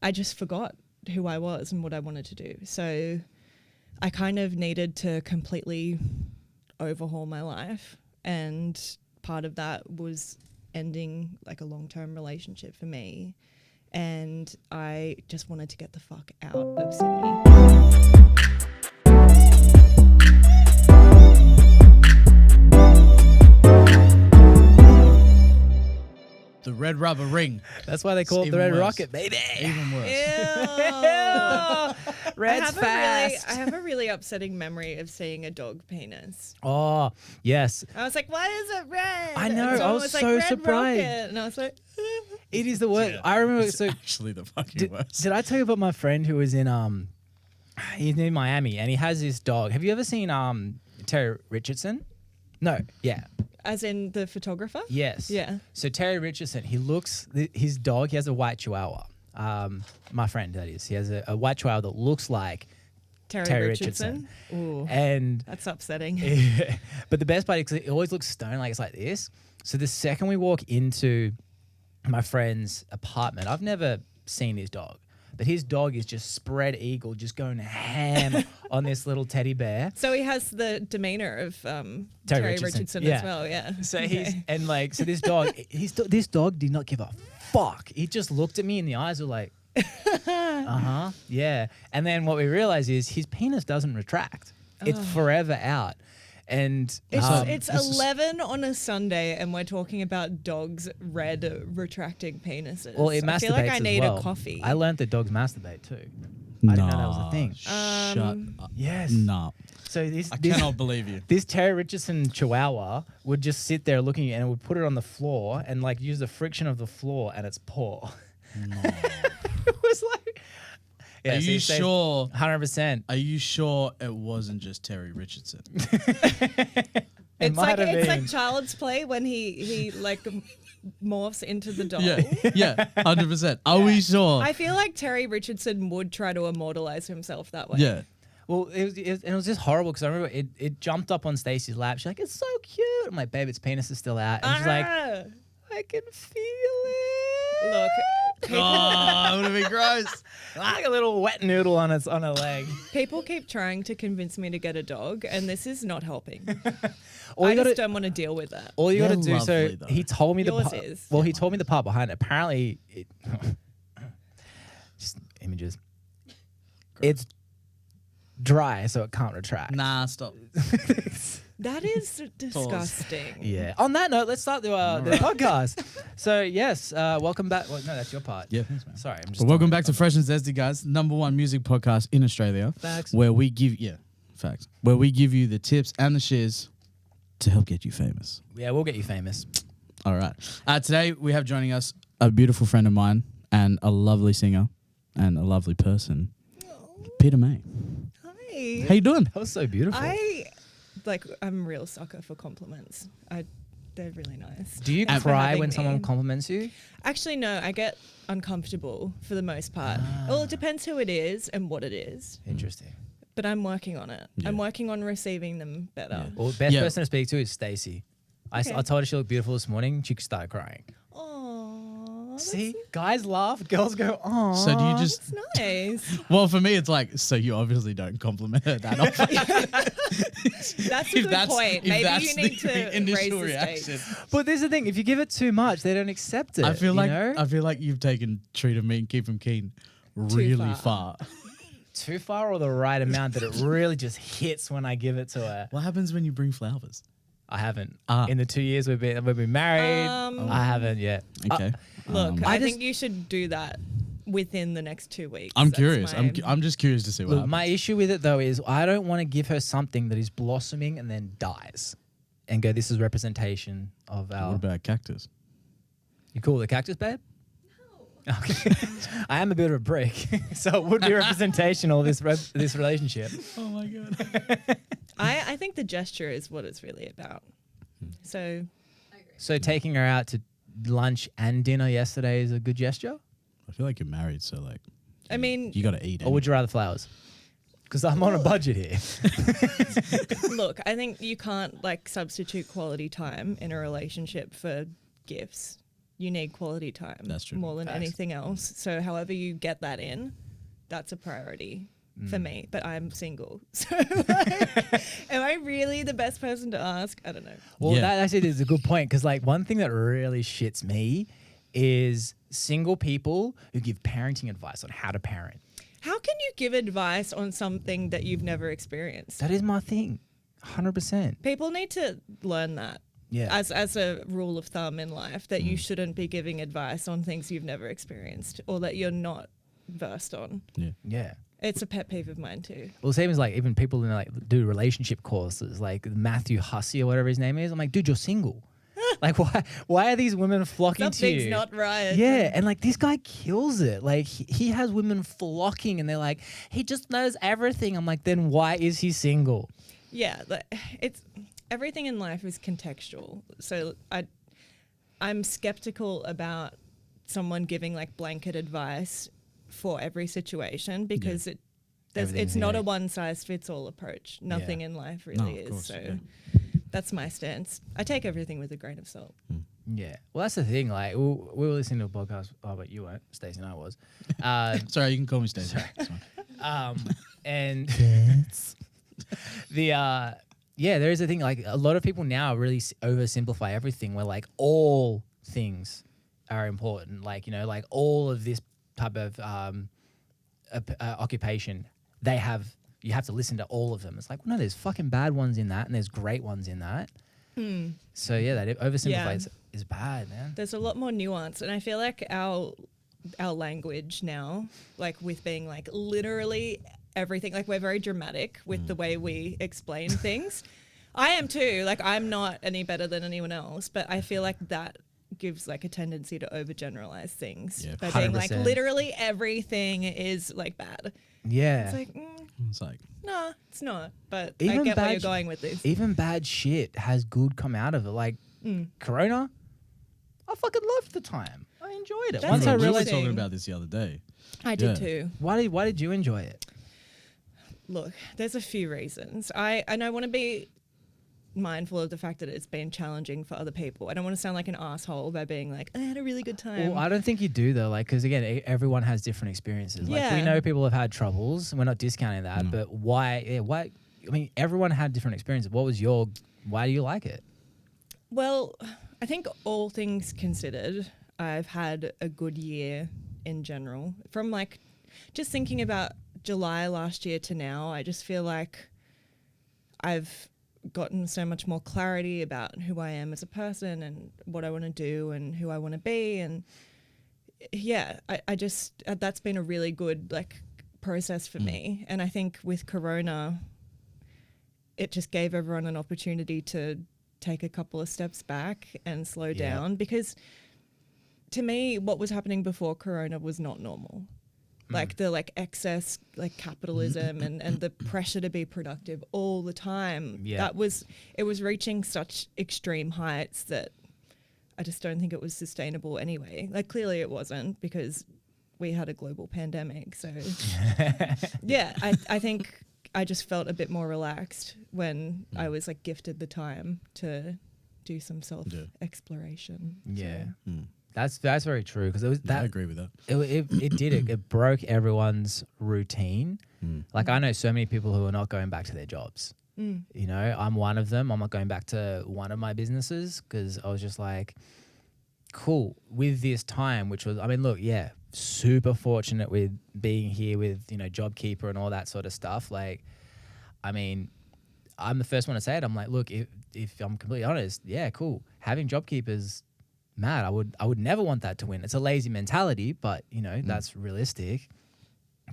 I just forgot who I was and what I wanted to do. So I kind of needed to completely overhaul my life, and part of that was ending like a long-term relationship for me, and I just wanted to get the fuck out of Sydney. The red rubber ring. That's why they call it the red rocket, baby. Even worse. Red's fast. I have a really upsetting memory of seeing a dog penis. Oh, yes. I was like, why is it red? I know, And I was like, so red surprised. rocket. And I was like, It is the worst. Yeah, I remember. it's So actually the fucking worst. did I tell you about my friend who was in he's in Miami and he has this dog. Have you ever seen Terry Richardson? No. Yeah. as in the photographer? Yes. Yeah. So Terry Richardson, his dog, he has a white chihuahua. My friend, that is. He has a white chihuahua that looks like Terry Richardson. Ooh, And that's upsetting. but the best part is it always looks stone, like it's like this. So the second we walk into my friend's apartment, I've never seen his dog, but his dog is just spread eagle, just going ham on this little teddy bear. So he has the demeanor of Terry Richardson yeah. as well, yeah. So Okay. this dog, this dog did not give a fuck. He just looked at me in the eyes, were like, yeah. And then what we realize is his penis doesn't retract. It's forever out. And It's 11 on a Sunday, and we're talking about dogs' red retracting penises. well, it masturbates I feel like I as need well. a coffee. I learned that dogs masturbate too. I didn't know that was a thing. Shut up. Yes. No. So I cannot believe you. This Terry Richardson Chihuahua would just sit there looking at you and it would put it on the floor and like use the friction of the floor and its paw. No. It was like, yeah, Are so you he said sure? 100%. Are you sure it wasn't just Terry Richardson? It's might have been. like Child's Play when he like morphs into the dog. Yeah, 100%. Are we sure? I feel like Terry Richardson would try to immortalize himself that way. Yeah. Well, it was just horrible because I remember it jumped up on Stacey's lap. She's like, it's so cute. I'm like, babe, its penis is still out. And she's like, I can feel it. Look, Oh, that would have been gross. Like a little wet noodle on her leg. people keep trying to convince me to get a dog, and this is not helping. All I you gotta- just don't want to deal with that. All you got to They're do, so lovely, though. he told me Yours the is. well, he told me the part behind it. Apparently, just images. It's dry, so it can't retract. Nah, stop. That is disgusting. Yeah. On that note, let's start the podcast. So yes, welcome back. Well, no, that's your part. Yeah, thanks, man. Sorry, I'm just. Well, welcome back to Fresh and Zesty, guys. #1 music podcast in Australia. Facts. Where we give facts. Where we give you the tips and the shiz to help get you famous. Yeah, we'll get you famous. All right. Today we have joining us a beautiful friend of mine and a lovely singer and a lovely person, Peta Mai. Hi. How you doing? That was so beautiful. I'm a real sucker for compliments. They're really nice. Do you And for cry having when me. someone compliments you? Actually, no, I get uncomfortable for the most part. Well, it depends who it is and what it is, Interesting. but I'm working on it. Yeah. I'm working on receiving them better. Well, best Yeah. person to speak to is Stacey. I told her she looked beautiful this morning. She started crying. Aww. See, guys laugh, girls go, oh. So do you just? That's nice. Well, for me, it's like, so you obviously don't compliment her that often. That's a good point. Maybe you need to raise initial the reaction. stakes. But there's the thing: if you give it too much, they don't accept it. I feel you like you've taken treat 'em mean, keep 'em keen really far. too far or the right amount that it really just hits when I give it to her. What happens when you bring flowers? I haven't. Ah. In the 2 years we've been married, I haven't yet. Okay. Look, I I just- think you should do that within the next 2 weeks. I'm That's curious. my- I'm just curious to see what Look, happens. my issue with it though is I don't want to give her something that is blossoming and then dies, and go, this is representation of our. What about cactus? You cool with the cactus, babe? No. Okay. I am a bit of a brick, so it would be representation of this relationship. Oh my god. I think the gesture is what it's really about. So So taking her out to lunch and dinner yesterday is a good gesture? I feel like you're married, so like I mean, you got to eat. Or would you rather flowers? Because I'm on a budget here. look, I think you can't like substitute quality time in a relationship for gifts. you need quality time. That's true. More than Facts. anything else. So however you get that in, that's a priority for me. But I'm single. So like, am I really the best person to ask? I don't know. Well, Yeah. that actually is a good point because like one thing that really shits me is single people who give parenting advice on how to parent. How can you give advice on something that you've never experienced? That is my thing, 100%. People need to learn that. Yeah. As a rule of thumb in life, that you shouldn't be giving advice on things you've never experienced or that you're not versed on. Yeah. Yeah. It's a pet peeve of mine too. Well, same as like even people in like do relationship courses, like Matthew Hussey or whatever his name is. I'm like, dude, you're single. Like, why are these women flocking to Something's you? not right. Yeah, and like this guy kills it. Like he has women flocking, and they're like, he just knows everything. I'm like, then why is he single? Yeah, it's everything in life is contextual. So I'm skeptical about someone giving like blanket advice for every situation because Everything's it's not a unique. one size fits all approach. Nothing in life really No, of is. course, So yeah. that's my stance. I take everything with a grain of salt. Yeah, well, that's the thing. Like we were listening to a podcast. Oh, but you weren't. Stacey and I was. Sorry, you can call me Stacey. It's fine. And the there is a thing. Like a lot of people now really oversimplify everything. Where like all things are important. Like like all of this type of occupation you have to listen to all of them. It's like, well, no, there's fucking bad ones in that, and there's great ones in that. So yeah, that oversimplifies is bad, man. There's a lot more nuance, and I feel like our language now, like with being like literally everything, like we're very dramatic with the way we explain things. I am too. Like I'm not any better than anyone else, but I feel like that gives like a tendency to overgeneralize things Yeah, by being like 100%. literally everything is like bad. Yeah, It's like It's like, no, it's not. But Even I get where bad you're sh- going with this. even bad shit has good come out of it. Like Corona, I fucking loved the time. I enjoyed it. That's Once I we were realized, talking about this the other day. I did Yeah. too. why did you enjoy it? Look, there's a few reasons. I want to be mindful of the fact that it's been challenging for other people. I don't want to sound like an asshole by being like, I had a really good time. Well, I don't think you do though. Like, because again, everyone has different experiences. Like, we Yeah. know people have had troubles. We're not discounting that, but why? Yeah, why? I mean, everyone had different experiences. What was your? Why do you like it? Well, I think all things considered, I've had a good year in general. From like just thinking about July last year to now, I just feel like I've gotten so much more clarity about who I am as a person and what I want to do and who I want to be. And yeah, I just, that's been a really good like process for me. And I think with Corona, it just gave everyone an opportunity to take a couple of steps back and slow down, because to me, what was happening before Corona was not normal. Like the like excess like capitalism and the pressure to be productive all the time. Yeah. It was reaching such extreme heights that I just don't think it was sustainable anyway. Like clearly it wasn't, because we had a global pandemic. So yeah, I think I just felt a bit more relaxed when I was like gifted the time to do some self exploration. Yeah, So, that's very true. Because it was I that agree with that. it did it. It broke everyone's routine. Like I know so many people who are not going back to their jobs. You know, I'm one of them. I'm not going back to one of my businesses because I was just like, cool with this time, which was, I mean, look, yeah, super fortunate with being here with, you know, JobKeeper and all that sort of stuff. Like, I mean, I'm the first one to say it. I'm like, look, if I'm completely honest, yeah, cool. Having JobKeeper's mad. I would never want that to win. It's a lazy mentality, but you know, that's realistic.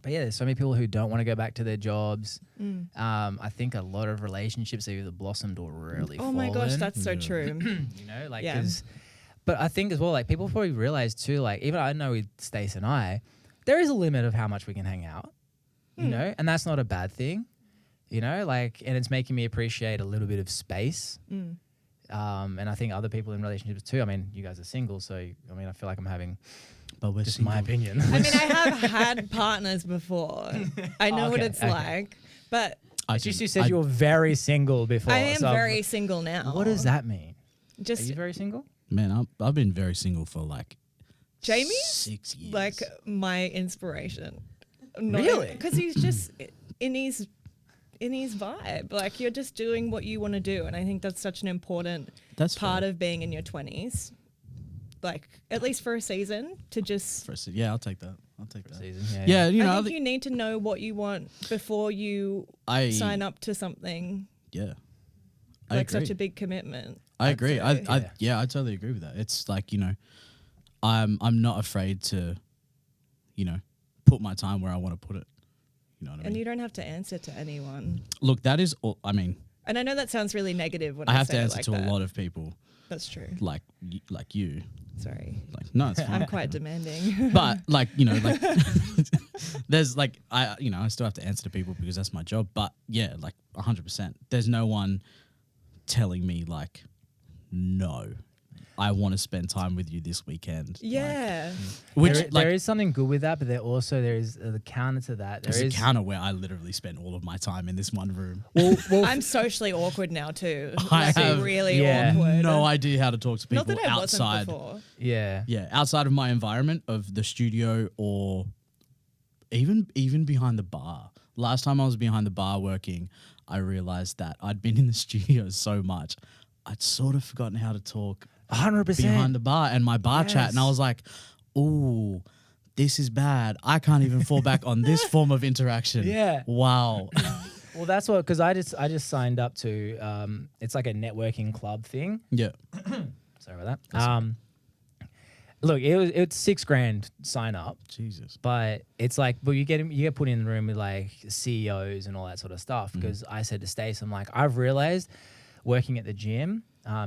But yeah, there's so many people who don't want to go back to their jobs. I think a lot of relationships have either blossomed or really oh my gosh, fallen. that's so true. You know, like, Yeah. but I think as well, like people probably realize too, like even I know with Stace and I, there is a limit of how much we can hang out, you know, and that's not a bad thing, you know, like, and it's making me appreciate a little bit of space. And I think other people in relationships too. I mean, you guys are single, so I mean, I feel like I'm having But we're just my opinion. I mean, I have had partners before. I know what Okay, it's okay. like, but You said you were very single before. I am so very single now. What does that mean? Are Just you very single? Man, I've been very single for like Jamie's 6 years. like my inspiration. Really? Because he's just in his vibe. Like you're just doing what you want to do, and I think that's such an important part of being in your 20s. Like at least for a season to just yeah, I'll take that. Season, Yeah, you know, I think you need to know what you want before you sign up to something. Yeah, Like such a big commitment. I agree. Say. I totally agree with that. It's like, you know, I'm not afraid to, you know, put my time where I want to put it. You know what I mean? And you don't have to answer to anyone. Look, that is all. I mean, and I know that sounds really negative when I have say to answer it like to that. a lot of people. That's true. Like you. Sorry. Like no, it's fine. I'm quite demanding. But like, you know, like there's like I still have to answer to people because that's my job. But yeah, like 100%. There's no one telling me like, no, I want to spend time with you this weekend. Yeah. Like, there is something good with that, but there is the counter to that. There's a counter where I literally spend all of my time in this one room. Well, I'm socially awkward now too. I Like have really awkward. No idea how to talk to people Not that I outside. wasn't before. Yeah. Yeah, outside of my environment of the studio or even behind the bar. Last time I was behind the bar working, I realized that I'd been in the studio so much, I'd sort of forgotten how to talk 100% behind the bar and my bar chat, and I was like, "Ooh, this is bad. I can't even fall back on this form of interaction." Yeah. Wow. Well, that's what, because I just signed up to it's like a networking club thing. Yeah. Sorry about that. Look, it's $6,000 sign up. Jesus. But it's like, well, you get put in the room with like CEOs and all that sort of stuff. Because I said to Stace, I'm like, I've realized working at the gym,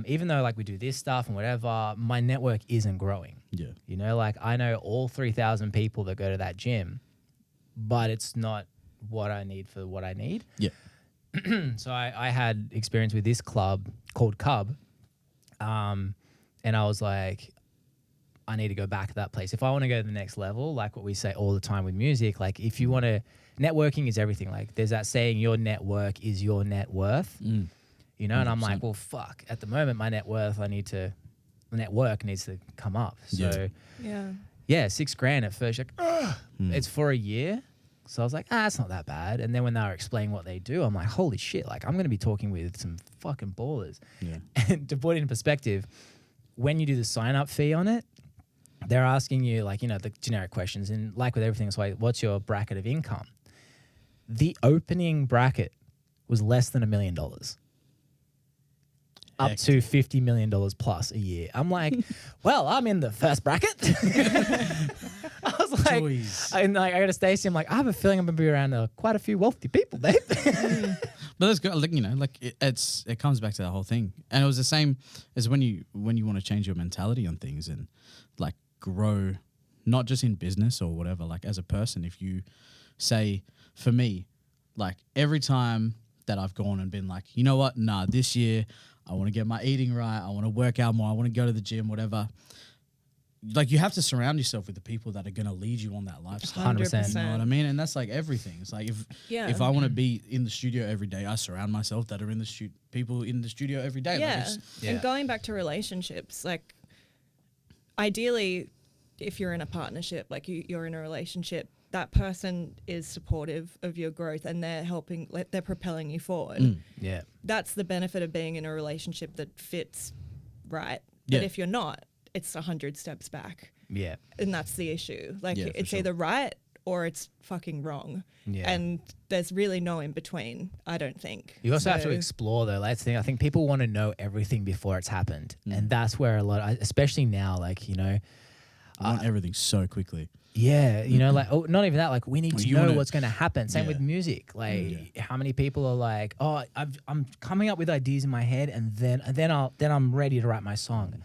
even though like we do this stuff and whatever, my network isn't growing. Yeah. You know, like I know all 3,000 people that go to that gym, but it's not what I need for what I need. Yeah. So I had experience with this club called Cub, and I was like, I need to go back to that place. If I want to go to the next level, like what we say all the time with music, like if you want to, networking is everything. Like there's that saying, your network is your net worth, you know? 100%. And I'm like, well, fuck, at the moment, my net worth, network needs to come up. So yeah, $6,000 at first, like, it's for a year. So I was like, it's not that bad. And then when they were explaining what they do, I'm like, holy shit, like I'm going to be talking with some fucking ballers. Yeah. And to put it in perspective, when you do the sign up fee on it, they're asking you like, you know, the generic questions, and like with everything, it's like, what's your bracket of income? The opening bracket was less than $1 million. Up to $50 million plus a year. I'm like, well, I'm in the first bracket. I was like, I got to Stacey, I'm like, I have a feeling I'm going to be around quite a few wealthy people, babe. But that's good. Like, you know, like it comes back to that whole thing, and it was the same as when you want to change your mentality on things and like grow, not just in business or whatever. Like as a person, if you say, for me, like every time that I've gone and been like, you know what, this year I want to get my eating right, I want to work out more, I want to go to the gym, whatever. Like you have to surround yourself with the people that are going to lead you on that lifestyle. 100%. You know what I mean? And that's like everything. It's like if I want to be in the studio every day, I surround myself that are in the people in the studio every day. Yeah. Like And going back to relationships, like ideally, if you're in a partnership, like you're in a relationship, that person is supportive of your growth and they're propelling you forward. Yeah. That's the benefit of being in a relationship that fits right. Yeah. But if you're not, it's 100 steps back. Yeah. And that's the issue. Like Yeah, it's sure. either right or it's fucking wrong. Yeah. And there's really no in between, I don't think. You also have to So- explore though. That's the thing. I think people want to know everything before it's happened. And that's where especially now, like, you know, I want everything so quickly. yeah, you know, like, oh, not even that, like we need to You know wanna- what's going to happen. Same with music. Like how many people are like, oh, I'm coming up with ideas in my head and then I'm ready to write my song.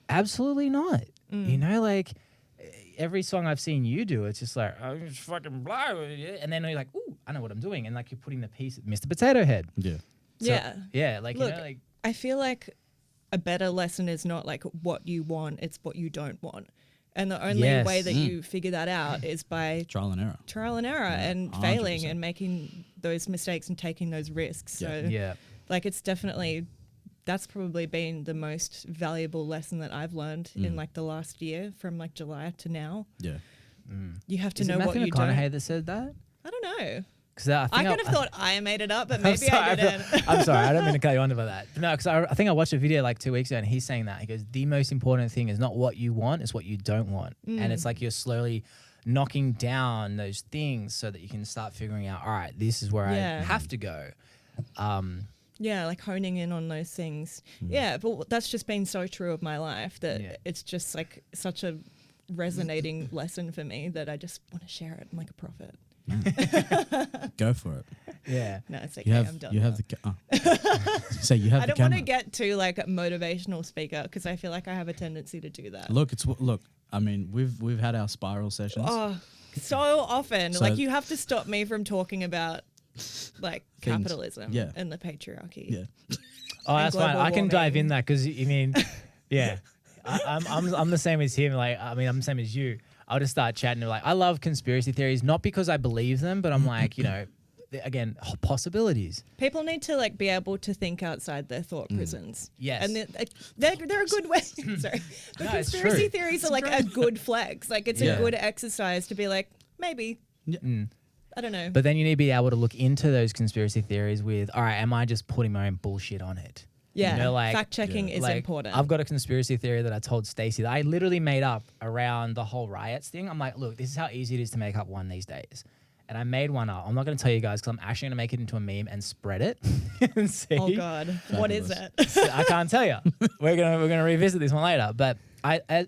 Absolutely not. You know, like every song I've seen you do, it's just like, oh, just fucking blah. And then you're like, ooh, I know what I'm doing. And like you're putting the piece, Mr. Potato Head. Yeah. So, Yeah. Yeah. Like, Look, you know, like, I feel like a better lesson is not like what you want, it's what you don't want. And the only Yes. way that you figure that out is by Trial and error. trial and error and 100%. failing and making those mistakes and taking those risks. So yeah. like it's definitely that's probably been the most valuable lesson that I've learned in like the last year, from like July to now. Yeah. You have to Is know it what Matthew you don't. McConaughey that said that? I don't know. Because I kind of thought I made it up, but I'm maybe sorry, I didn't. I'm sorry, I don't mean to cut you on about that. No, because I think I watched a video like 2 weeks ago and he's saying that. He goes, the most important thing is not what you want, it's what you don't want. And it's like you're slowly knocking down those things so that you can start figuring out, all right, this is where I have to go. Yeah, like honing in on those things. Yeah, but that's just been so true of my life that it's just like such a resonating lesson for me that I just want to share it. I'm like a prophet. Go for it. Yeah. No, it's okay. You I'm done. You have the. Say you have. I don't want to get too like a motivational speaker because I feel like I have a tendency to do that. Look. I mean, we've had our spiral sessions. Oh, so often. So- like you have to stop me from talking about like Things. capitalism Yeah. and the patriarchy. Yeah. Oh, that's fine. global I can dive in warming. that because you mean, yeah, I'm the same as him. Like, I mean, I'm the same as you. I'll just start chatting. Like, I love conspiracy theories, not because I believe them, but I'm like, you know, again, possibilities. People need to like be able to think outside their thought prisons. Yes. And they're a good way. Sorry. But No, it's conspiracy true. theories are like a good flex. Like it's Yeah. a good exercise to be like, maybe. I don't know. But then you need to be able to look into those conspiracy theories with, all right, am I just putting my own bullshit on it? yeah. You know, like, fact checking is like, important. I've got a conspiracy theory that I told Stacey that I literally made up around the whole riots thing. I'm like, look, this is how easy it is to make up one these days. And I made one up. I'm not going to tell you guys because I'm actually going to make it into a meme and spread it and see. Oh God. What is it? So I can't tell you. We're gonna revisit this one later. But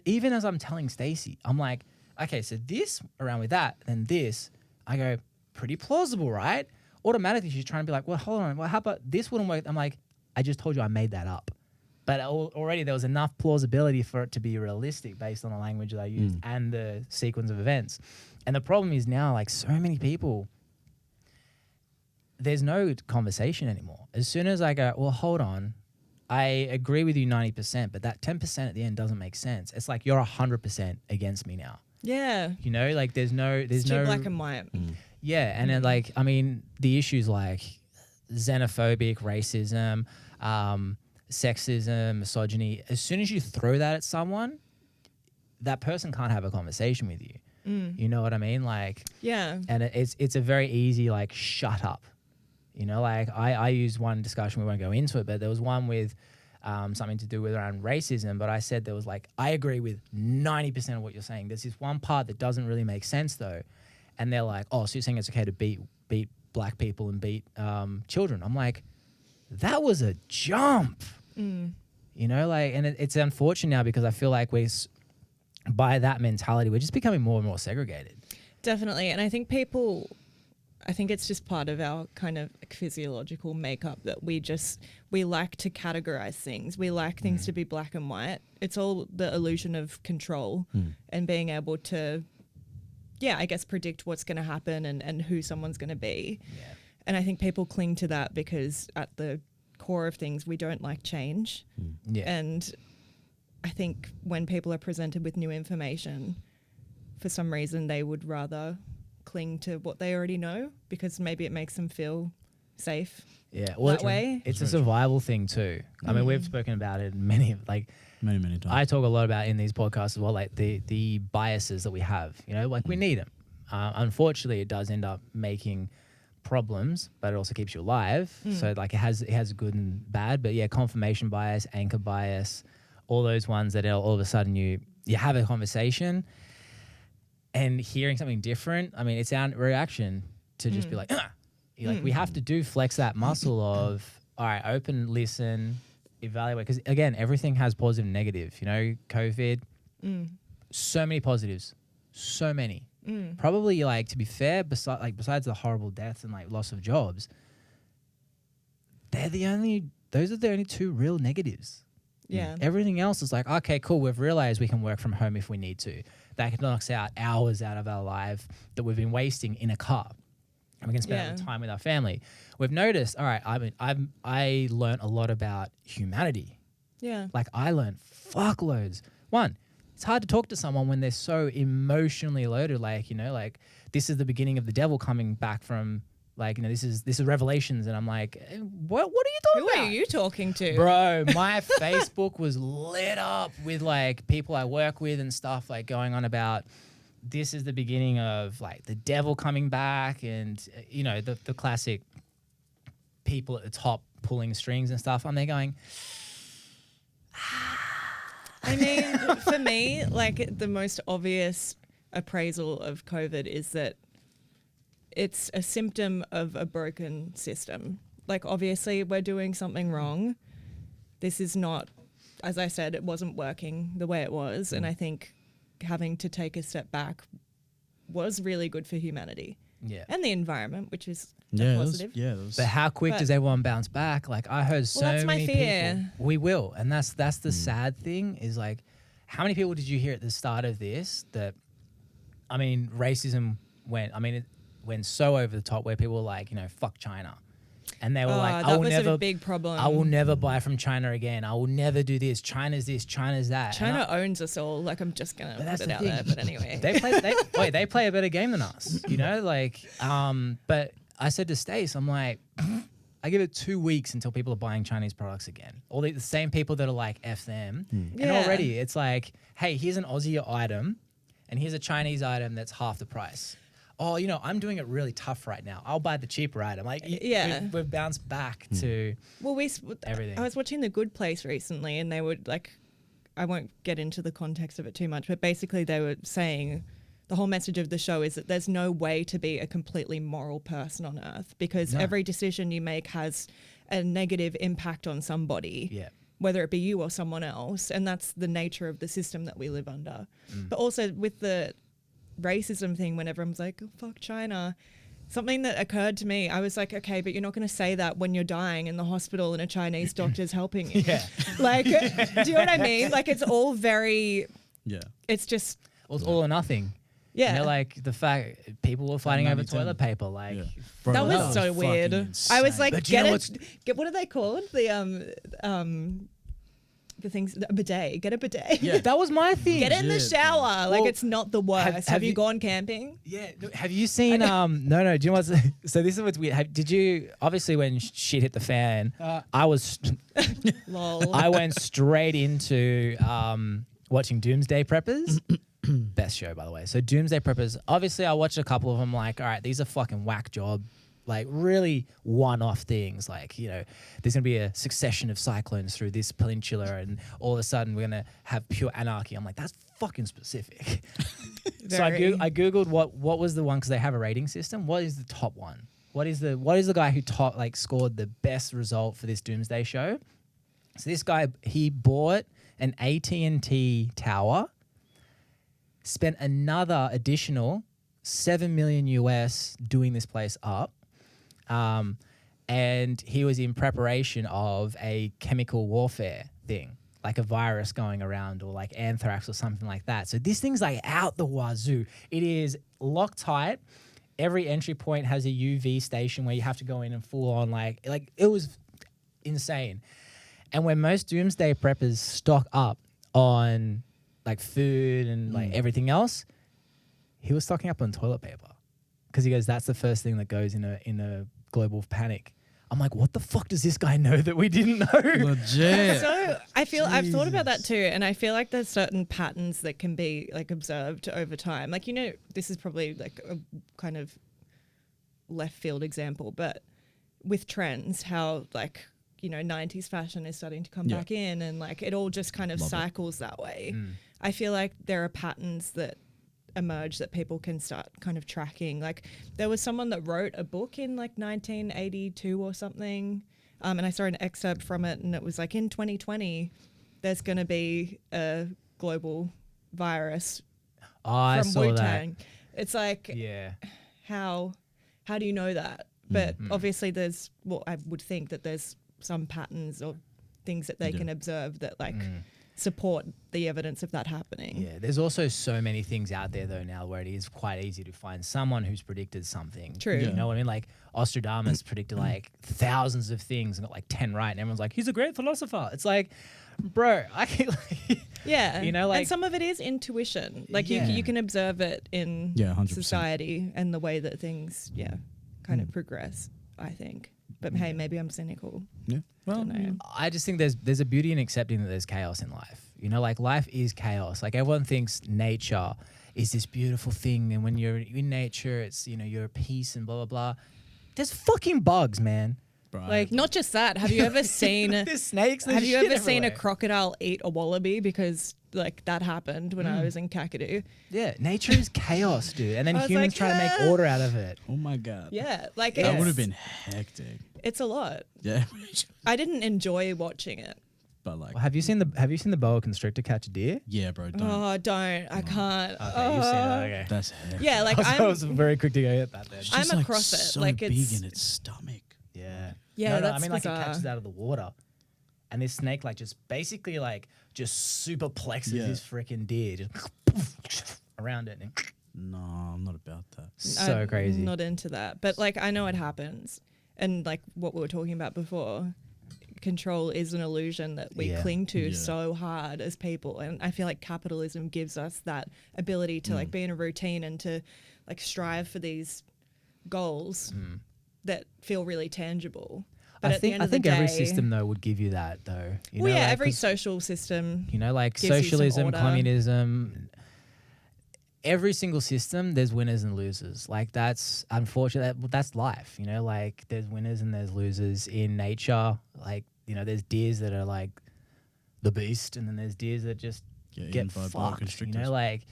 even as I'm telling Stacey, I'm like, okay, so this around with that, then this. I go, pretty plausible, right? Automatically, she's trying to be like, well, hold on. Well, how about this wouldn't work? I'm like, I just told you I made that up. But already there was enough plausibility for it to be realistic based on the language that I used and the sequence of events. And the problem is now, like so many people, there's no conversation anymore. As soon as I go, well, hold on, I agree with you 90%, but that 10% at the end doesn't make sense. It's like you're 100% against me now. Yeah. You know, like there's no Too black and white. yeah, and then like I mean the issues like xenophobic, racism, sexism, misogyny. As soon as you throw that at someone, that person can't have a conversation with you. You know what I mean? Like, Yeah. and it's a very easy like shut up. You know, like I used one discussion, we won't go into it, but there was one with something to do with around racism. But I said there was like, I agree with 90% of what you're saying. There's this one part that doesn't really make sense though. And they're like, oh, so you're saying it's okay to beat black people and beat children. I'm like, that was a jump. You know, like, and it's unfortunate now because I feel like by that mentality, we're just becoming more and more segregated. Definitely. And I think it's just part of our kind of like physiological makeup that we like to categorize things. We like things to be black and white. It's all the illusion of control and being able to, I guess, predict what's going to happen and who someone's going to be. Yeah. And I think people cling to that because at the core of things, we don't like change. Yeah. And I think when people are presented with new information, for some reason they would rather cling to what they already know because maybe it makes them feel safe. Yeah, well, that way. It's a survival thing too. I mean, we've spoken about it many times. I talk a lot about in these podcasts as well, like the biases that we have. You know, like we need them. Unfortunately, it does end up making problems, but it also keeps you alive. So like it has good and bad. But yeah, confirmation bias, anchor bias, all those ones that all of a sudden you have a conversation and hearing something different. I mean, it's our reaction to just be like, like we have to flex that muscle of, all right, open, listen, evaluate. Because again, everything has positive and negative. You know, COVID, so many positives, so many. Probably like, to be fair, besides the horrible deaths and like loss of jobs, those are the only two real negatives. Yeah. Everything else is like, okay, cool. We've realized we can work from home if we need to. That knocks out hours out of our life that we've been wasting in a car. And we can spend time with our family. We've noticed, all right, I learned a lot about humanity. Yeah. Like I learned fuckloads. One, it's hard to talk to someone when they're so emotionally loaded. Like, you know, like this is the beginning of the devil coming back from Like, this is Revelations. And I'm like, what are you talking Who about? are you talking to? Bro, my Facebook was lit up with like people I work with and stuff, like going on about this is the beginning of like the devil coming back, and the classic people at the top pulling strings and stuff. I'm there going, I mean, for me, like the most obvious appraisal of COVID is that it's a symptom of a broken system. Like, obviously, we're doing something wrong. This is not, as I said, it wasn't working the way it was. And I think having to take a step back was really good for humanity. Yeah. And the environment, which is positive. But how quick But- does everyone bounce back? Like, I heard so that's my many fear. people. We will. And that's the sad thing is like, how many people did you hear at the start of this that, I mean, racism went so over the top where people were like, fuck China. And they were like, that was a big problem. I will never buy from China again. I will never do this. China's this, China's that. China owns us all. Like, I'm just going to that's put it the out thing. there. But anyway. They play a better game than us, but I said to Stace, I'm like, I give it 2 weeks until people are buying Chinese products again. All the same people that are like, F them. And Yeah. already it's like, hey, here's an Aussie item and here's a Chinese item that's half the price. Oh, I'm doing it really tough right now. I'll buy the cheaper item. Like, Yeah. we've bounced back to Well, everything. I was watching The Good Place recently, and they would like, I won't get into the context of it too much, but basically they were saying the whole message of the show is that there's no way to be a completely moral person on earth, because every decision you make has a negative impact on somebody. Yeah. Whether it be you or someone else. And that's the nature of the system that we live under. But also with the racism thing, when everyone's like, oh, fuck China, something that occurred to me, I was like, okay, but you're not going to say that when you're dying in the hospital and a Chinese doctor's helping you. Yeah. Like, do you know what I mean? Like, it's all very, Yeah. it's just, It's all or nothing. yeah. Like the fact people were fighting over 90-10. toilet paper. Like, Yeah. Bro, That was so fucking weird. insane. I was like, But you know what are they called? The things, a bidet. Get a bidet. Yeah. that was my thing. Get in the Legit, shower. Like, Well, it's not the worst. Have you you- gone camping? Yeah. Have you seen? No. Do you know what's? So this is what's weird. Did you? Obviously, when shit hit the fan, I Lol. went straight into watching Doomsday Preppers. Best show, by the way. So Doomsday Preppers. Obviously, I watched a couple of them. Like, all right, these are fucking whack job. Like, really one-off things. Like, there's gonna be a succession of cyclones through this peninsula, and all of a sudden we're gonna have pure anarchy. I'm like, that's fucking specific. So I googled what was the one, because they have a rating system. What is the top one? What is the guy who scored the best result for this Doomsday show? So this guy, he bought an AT&T tower, spent another additional $7 million US doing this place up. And he was in preparation of a chemical warfare thing, like a virus going around, or like anthrax or something like that. So this thing's like out the wazoo. It is Loctite. Every entry point has a UV station where you have to go in and full on like it was insane. And when most Doomsday Preppers stock up on like food and like everything else, he was stocking up on toilet paper, because he goes, that's the first thing that goes in a global panic. I'm like, what the fuck does this guy know that we didn't know? Legit. So I've thought about that too, and I feel like there's certain patterns that can be like observed over time. Like, this is probably like a kind of left field example, but with trends, how like 90s fashion is starting to come back in, and like it all just kind of cycles that way. I feel like there are patterns that emerge that people can start kind of tracking. Like, there was someone that wrote a book in like 1982 or something, and I saw an excerpt from it, and it was like, in 2020 there's going to be a global virus I from saw that. Wu-Tang. It's like, Yeah. how do you know that? But obviously there's, I would think that there's some patterns or things that they can observe that like support the evidence of that happening. Yeah, there's also so many things out there though now where it is quite easy to find someone who's predicted something. True. You know what I mean? Like Ostradamus predicted like thousands of things and got like 10 right, and everyone's like, he's a great philosopher. It's like, bro, I can like, Yeah. like, and some of it is intuition. Like Yeah. you can observe it in 100%. society and the way that things, kind of progress, I think. But hey, maybe I'm cynical. Yeah. Well, Don't know. I just think there's a beauty in accepting that there's chaos in life. You know, like life is chaos. Like everyone thinks nature is this beautiful thing, and when you're in nature, it's, you know, you're at peace and blah blah blah. There's fucking bugs, man. right. Like, not just that. Have you ever seen? There's snakes. There's Have you shit ever seen a everywhere. crocodile eat a wallaby? Because like that happened when I was in Kakadu. Yeah, nature is chaos, dude. And then I was humans like, try to make order out of it. oh my god. Yeah, like That it's, would have been hectic. it's a lot. Yeah. I didn't enjoy watching it. But like, Well, have you seen the boa constrictor catch a deer? yeah, bro. Don't. Oh, don't. I can't. Okay, you've seen it. Okay. That's hectic. Yeah, like I was I'm. very quick to go get that then. It's I'm just, like, across it, So like, big it's- in its stomach. Yeah. Yeah, no, that's I mean, like, it bizarre. catches out of the water. And this snake, like, just basically, like, just super plexes Yeah. this freaking deer. Just around it. And No, I'm not about that. so I'm crazy. Not into that, but like I know it happens, and like what we were talking about before, control is an illusion that we Yeah. cling to Yeah. so hard as people, and I feel like capitalism gives us that ability to like be in a routine and to like strive for these goals that feel really tangible. But at the end I of the think every day- system, though, would give you that, though. You Well, know, yeah, like, every 'cause, social system. you know, like gives you some socialism, order. communism, every single system, there's winners and losers. Like, that's unfortunate. That's life, you know, like there's winners and there's losers in nature. Like, you know, there's deers that are like the beast, and then there's deers that just Get get eaten by boa fucked, you constrictors. know, like,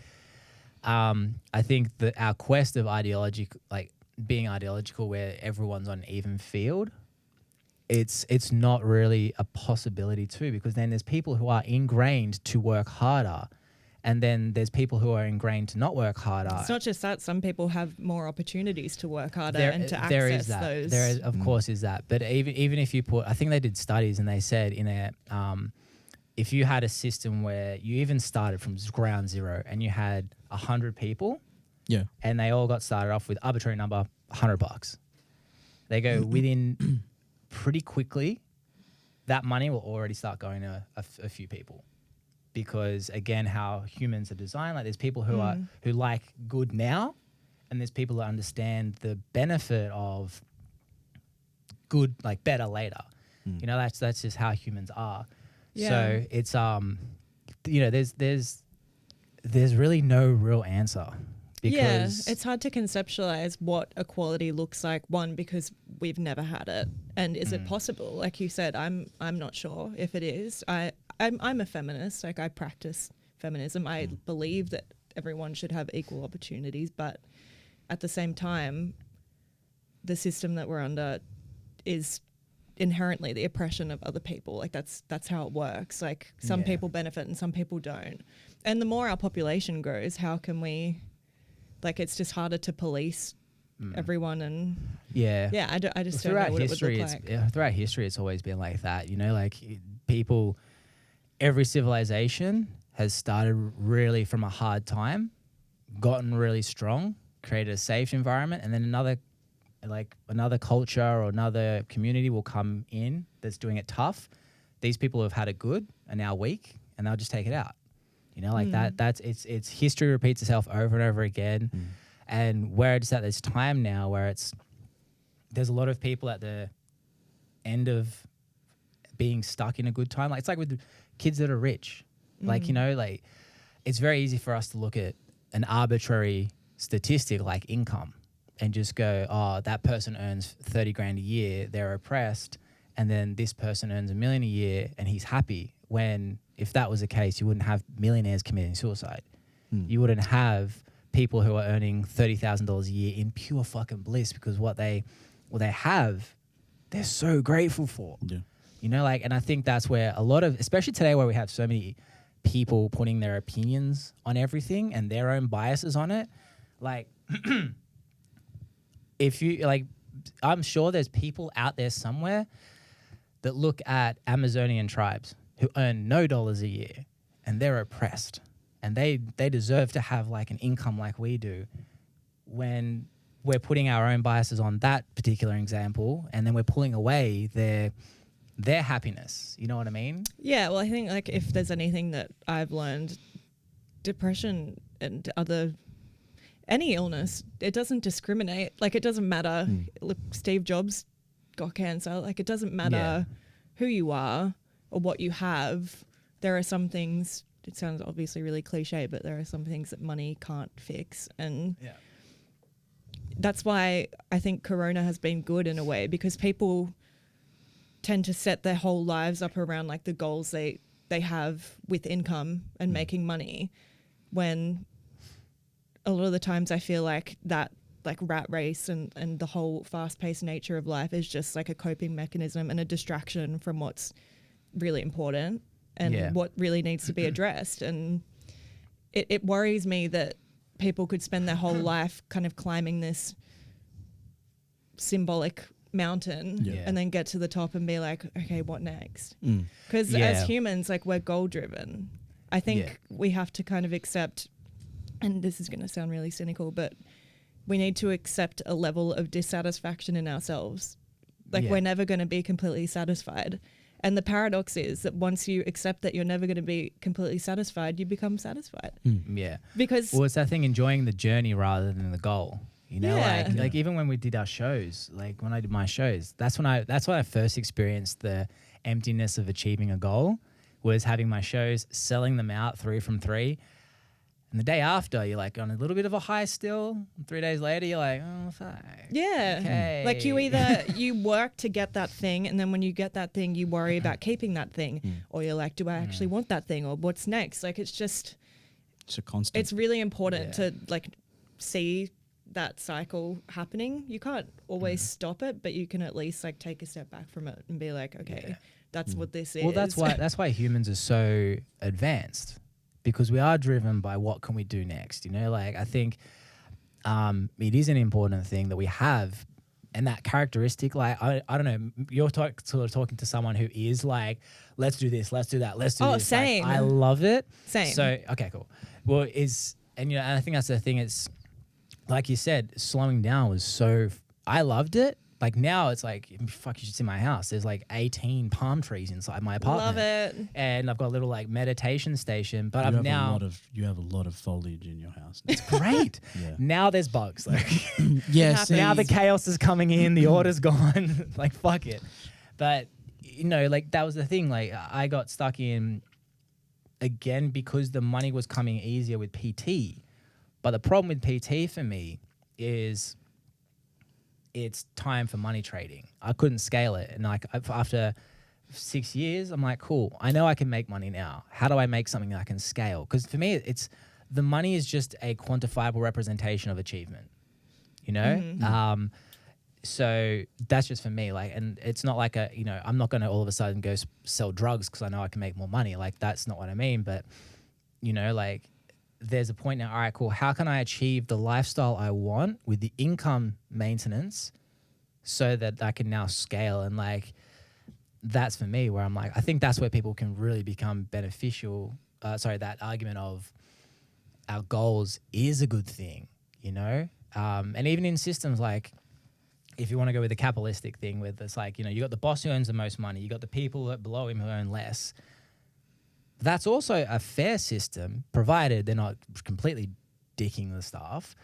I think that our quest of ideology, like being ideological where everyone's on an even field, it's not really a possibility too, because then there's people who are ingrained to work harder, and then there's people who are ingrained to not work harder. It's not just that. Some people have more opportunities to work harder There- and to there access is that. those. There is, of course, is that. But even if you put, I think they did studies and they said in a, if you had a system where you even started from ground zero and you had 100 people Yeah. and they all got started off with arbitrary number $100, they go within pretty quickly, that money will already start going to a few people. Because again, how humans are designed, like there's people who are who like good now, and there's people that understand the benefit of good, like better later. You know, that's just how humans are. Yeah. So it's you know, there's really no real answer. Because yeah, it's hard to conceptualize what equality looks like. One, because we've never had it, and is it possible? Like you said, I'm not sure if it is. I'm a feminist. Like I practice feminism. I believe that everyone should have equal opportunities, but at the same time, the system that we're under is inherently the oppression of other people. Like that's how it works. Like some Yeah. people benefit and some people don't. And the more our population grows, how can we? Like it's just harder to police everyone, and yeah. I just don't know what it would look like. Throughout history, it's always been like that. You know, like people, every civilization has started really from a hard time, gotten really strong, created a safe environment, and then another culture or another community will come in that's doing it tough. These people who have had it good are now weak, and they'll just take it out. You know, like that's it's history repeats itself over and over again. And where it's at this time now where there's a lot of people at the end of being stuck in a good time. Like it's like with kids that are rich. Like, you know, like it's very easy for us to look at an arbitrary statistic like income and just go, oh, that person earns 30 grand a year, they're oppressed, and then this person earns $1 million a year and he's happy. When if that was the case, you wouldn't have millionaires committing suicide. You wouldn't have people who are earning $30,000 a year in pure fucking bliss because what they have, they're so grateful for. Yeah. You know, like, and I think that's where a lot of, especially today where we have so many people putting their opinions on everything and their own biases on it, like, if you, like, I'm sure there's people out there somewhere that look at Amazonian tribes who earn no dollars a year and they're oppressed and they deserve to have like an income like we do, when we're putting our own biases on that particular example and then we're pulling away their happiness. You know what I mean? Yeah, well, I think like if there's anything that I've learned, depression and other any illness. It doesn't discriminate. Like, it doesn't matter. Look, Steve Jobs got cancer. Like, it doesn't matter who you are or what you have. There are some things, it sounds obviously really cliche, but there are some things that money can't fix. And that's why I think Corona has been good in a way, because people tend to set their whole lives up around like the goals they have with income and making money, when a lot of the times I feel like that like rat race and the whole fast-paced nature of life is just like a coping mechanism and a distraction from what's really important and what really needs to be addressed. And it worries me that people could spend their whole life kind of climbing this symbolic mountain and then get to the top and be like, okay, what next? Because as humans, like, we're goal driven. I think we have to kind of accept, and this is going to sound really cynical, but we need to accept a level of dissatisfaction in ourselves. Like, we're never going to be completely satisfied. And the paradox is that once you accept that you're never going to be completely satisfied, you become satisfied. Yeah. Because it's that thing, enjoying the journey rather than the goal. You know, like even when we did our shows, like when I did my shows, that's when I first experienced the emptiness of achieving a goal, was having my shows, selling them out 3 from 3. And the day after, you're like on a little bit of a high still. 3 days later, you're like, oh, fuck. Yeah. Okay. Like, you work to get that thing, and then when you get that thing, you worry about keeping that thing. Or you're like, do I actually want that thing? Or what's next? Like, it's a constant. It's really important to like see that cycle happening. You can't always stop it, but you can at least like take a step back from it and be like, okay, that's what this is. Well, that's why humans are so advanced, because we are driven by what can we do next. You know, like I think it is an important thing that we have, and that characteristic. Like I don't know, you're sort of talking to someone who is like, let's do this, let's do that, let's do this. Same. Like, I love it. Same. So okay, cool. Well, and I think that's the thing. It's like you said, slowing down was so. I loved it. Like now it's like, fuck, you should see my house. There's like 18 palm trees inside my apartment. Love it. And I've got a little like meditation station. But you have a lot of foliage in your house. It's great. Now there's bugs. Like yes. Now the chaos is coming in. The order's gone. Like fuck it. But you know, like that was the thing. Like I got stuck in again because the money was coming easier with PT. But the problem with PT for me is it's time for money trading. I couldn't scale it. And like after 6 years, I'm like, cool, I know I can make money now. How do I make something that I can scale? Because for me, it's the money is just a quantifiable representation of achievement, you know? So that's just for me. Like, and it's not like I'm not going to all of a sudden go sell drugs because I know I can make more money. Like, that's not what I mean. But, you know, like, there's a point now, all right, cool. How can I achieve the lifestyle I want with the income maintenance so that I can now scale? And like, that's for me where I'm like, I think that's where people can really become beneficial. That argument of our goals is a good thing, you know? And even in systems like, if you want to go with the capitalistic thing with it's like, you know, you got the boss who earns the most money, you got the people that below him who earn less. That's also a fair system, provided they're not completely dicking the staff,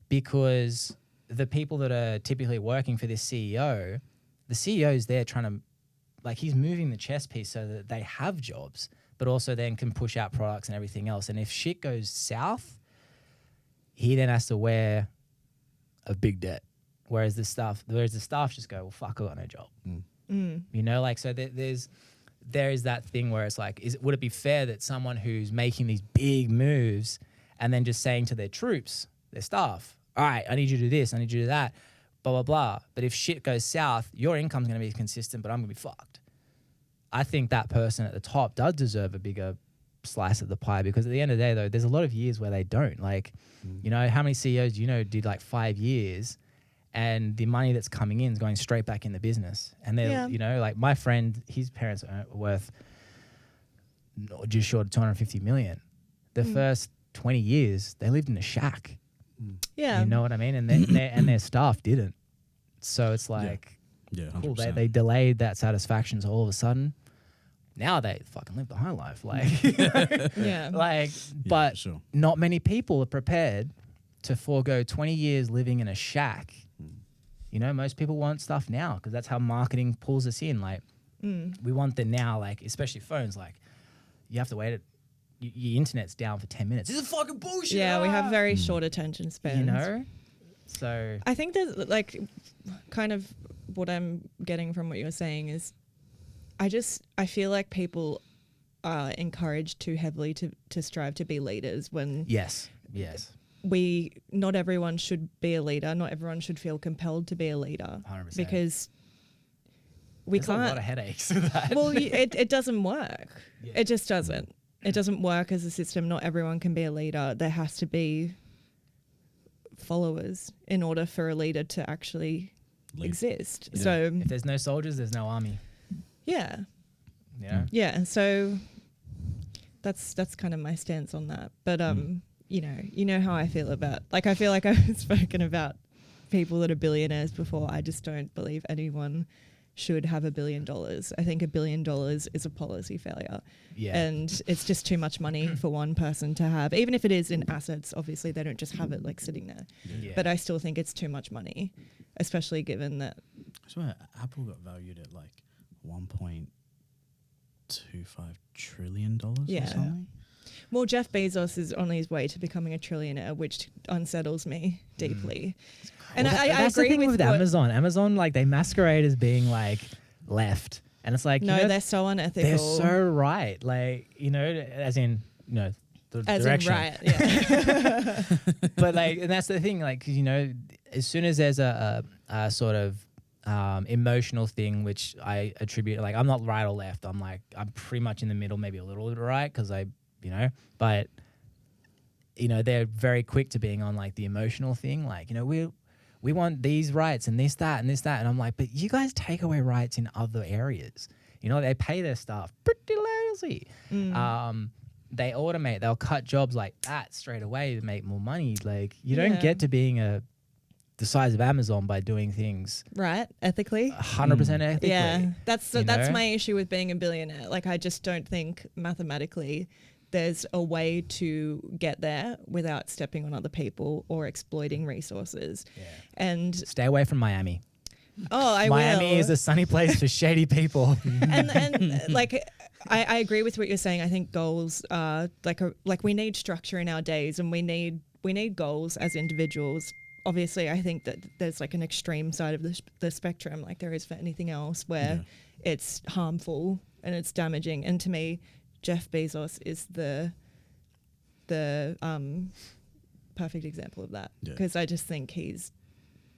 because the people that are typically working for this CEO, the CEO is there trying to, like, he's moving the chess piece so that they have jobs, but also then can push out products and everything else. And if shit goes south, he then has to wear a big debt. Whereas the staff just go, well, fuck, I got no job. You know, like, so there is that thing where it's like, would it be fair that someone who's making these big moves and then just saying to their troops, their staff, all right, I need you to do this, I need you to do that, blah, blah, blah. But if shit goes south, your income's going to be consistent, but I'm going to be fucked. I think that person at the top does deserve a bigger slice of the pie, because at the end of the day, though, there's a lot of years where they don't. Like, you know, how many CEOs do you know did like 5 years and the money that's coming in is going straight back in the business? And they're, you know, like my friend, his parents are worth just short of 250 million. The first 20 years, they lived in a shack. Yeah. You know what I mean? And their staff didn't. So it's like, cool, they delayed that satisfaction. So all of a sudden, now they fucking live the high life. Like, Yeah. like, but not many people are prepared to forego 20 years living in a shack. You know, most people want stuff now because that's how marketing pulls us in. Like, we want the now, like, especially phones. Like, you have to wait. Your internet's down for 10 minutes. This is fucking bullshit. Yeah, we have very short attention spans. You know? So I think there's like kind of what I'm getting from what you're saying is I feel like people are encouraged too heavily to strive to be leaders when yes. not everyone should be a leader. Not everyone should feel compelled to be a leader 100%. because There's a lot of headaches with that. Well, it doesn't work. Yeah. It just doesn't. It doesn't work as a system. Not everyone can be a leader. There has to be followers in order for a leader to actually exist. Yeah. So If there's no soldiers, there's no army. yeah, You know? yeah. So that's kind of my stance on that. But you know how I feel about, like, I feel like I've spoken about people that are billionaires before. I just don't believe anyone should have $1 billion. I think $1 billion is a policy failure. Yeah. And it's just too much money for one person to have. Even if it is in assets, obviously they don't just have it like sitting there. Yeah. But I still think it's too much money, especially given that. I swear Apple got valued at like $1.25 trillion Yeah. or something. Well, Jeff Bezos is on his way to becoming a trillionaire, which unsettles me deeply. And Well, I that's agree the thing with what- Amazon. Amazon, like, they masquerade as being like left, and it's like, No, you know, they're so unethical. they're so right. Like, you know, as in, you know, the As direction. in right, yeah. But like, and that's the thing. Like, 'cause, you know, as soon as there's a sort of emotional thing, which I attribute, like, I'm not right or left. I'm pretty much in the middle, maybe a little bit right, because you know, but you know, they're very quick to being on like the emotional thing. Like, you know, we want these rights and this, that, and this, that. And I'm like, but you guys take away rights in other areas. You know, they pay their staff pretty lousy. They automate, they'll cut jobs like that straight away to make more money. Like, you don't Yeah. get to being the size of Amazon by doing things Right, ethically. 100% ethically. Yeah, that's you know? my issue with being a billionaire. Like, I just don't think mathematically there's a way to get there without stepping on other people or exploiting resources. Yeah. And Stay away from Miami. I Miami will. is a sunny place for shady people. and like I agree with what you're saying. I think goals are like we need structure in our days, and we need goals as individuals. Obviously, I think that there's like an extreme side of the spectrum, like there is for anything else, where it's harmful and it's damaging. And to me, Jeff Bezos is the perfect example of that, because I just think he's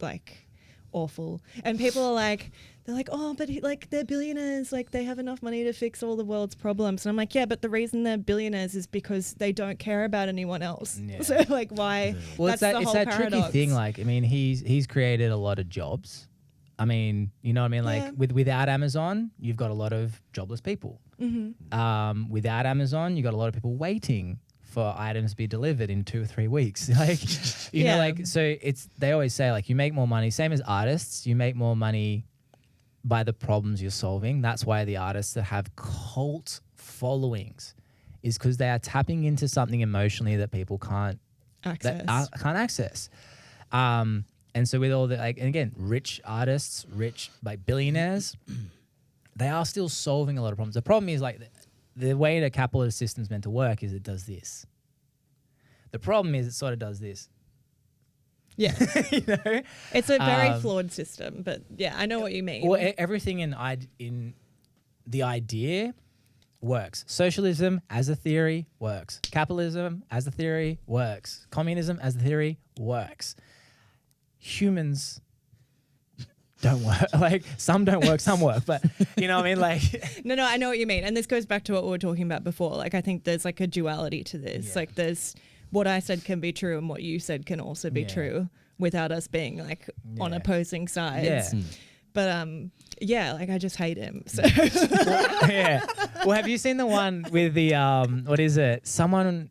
like awful. And people are like, they're like, oh, but they're billionaires, like they have enough money to fix all the world's problems. And I'm like, yeah, but the reason they're billionaires is because they don't care about anyone else. Yeah. So like, why? Well, That's it's the whole that paradox. tricky thing. Like, I mean, he's created a lot of jobs. I mean, you know what I mean? Like, Yeah. without Amazon, you've got a lot of jobless people. Without Amazon, you got a lot of people waiting for items to be delivered in 2 or 3 weeks. Like, you know, Yeah. like, so they always say, like, you make more money, same as artists, you make more money by the problems you're solving. That's why the artists that have cult followings is because they are tapping into something emotionally that people can't access. And so with all the, like, and again, rich artists, like billionaires, they are still solving a lot of problems. The problem is, like, the way the capitalist system's meant to work is it does this. The problem is it sort of does this. Yeah. You know? It's a very flawed system, but yeah, I know what you mean. Well, everything in the idea works. Socialism as a theory works. Capitalism as a theory works. Communism as a theory works. Humans don't work. Like, some don't work, some work, but you know what I mean? Like, No, I know what you mean. And this goes back to what we were talking about before. Like, I think there's like a duality to this. Yeah. Like, there's what I said can be true and what you said can also be Yeah. true without us being like on Yeah. opposing sides. yeah. But yeah, like I just hate him. So Yeah. Well, have you seen the one with the what is it? Someone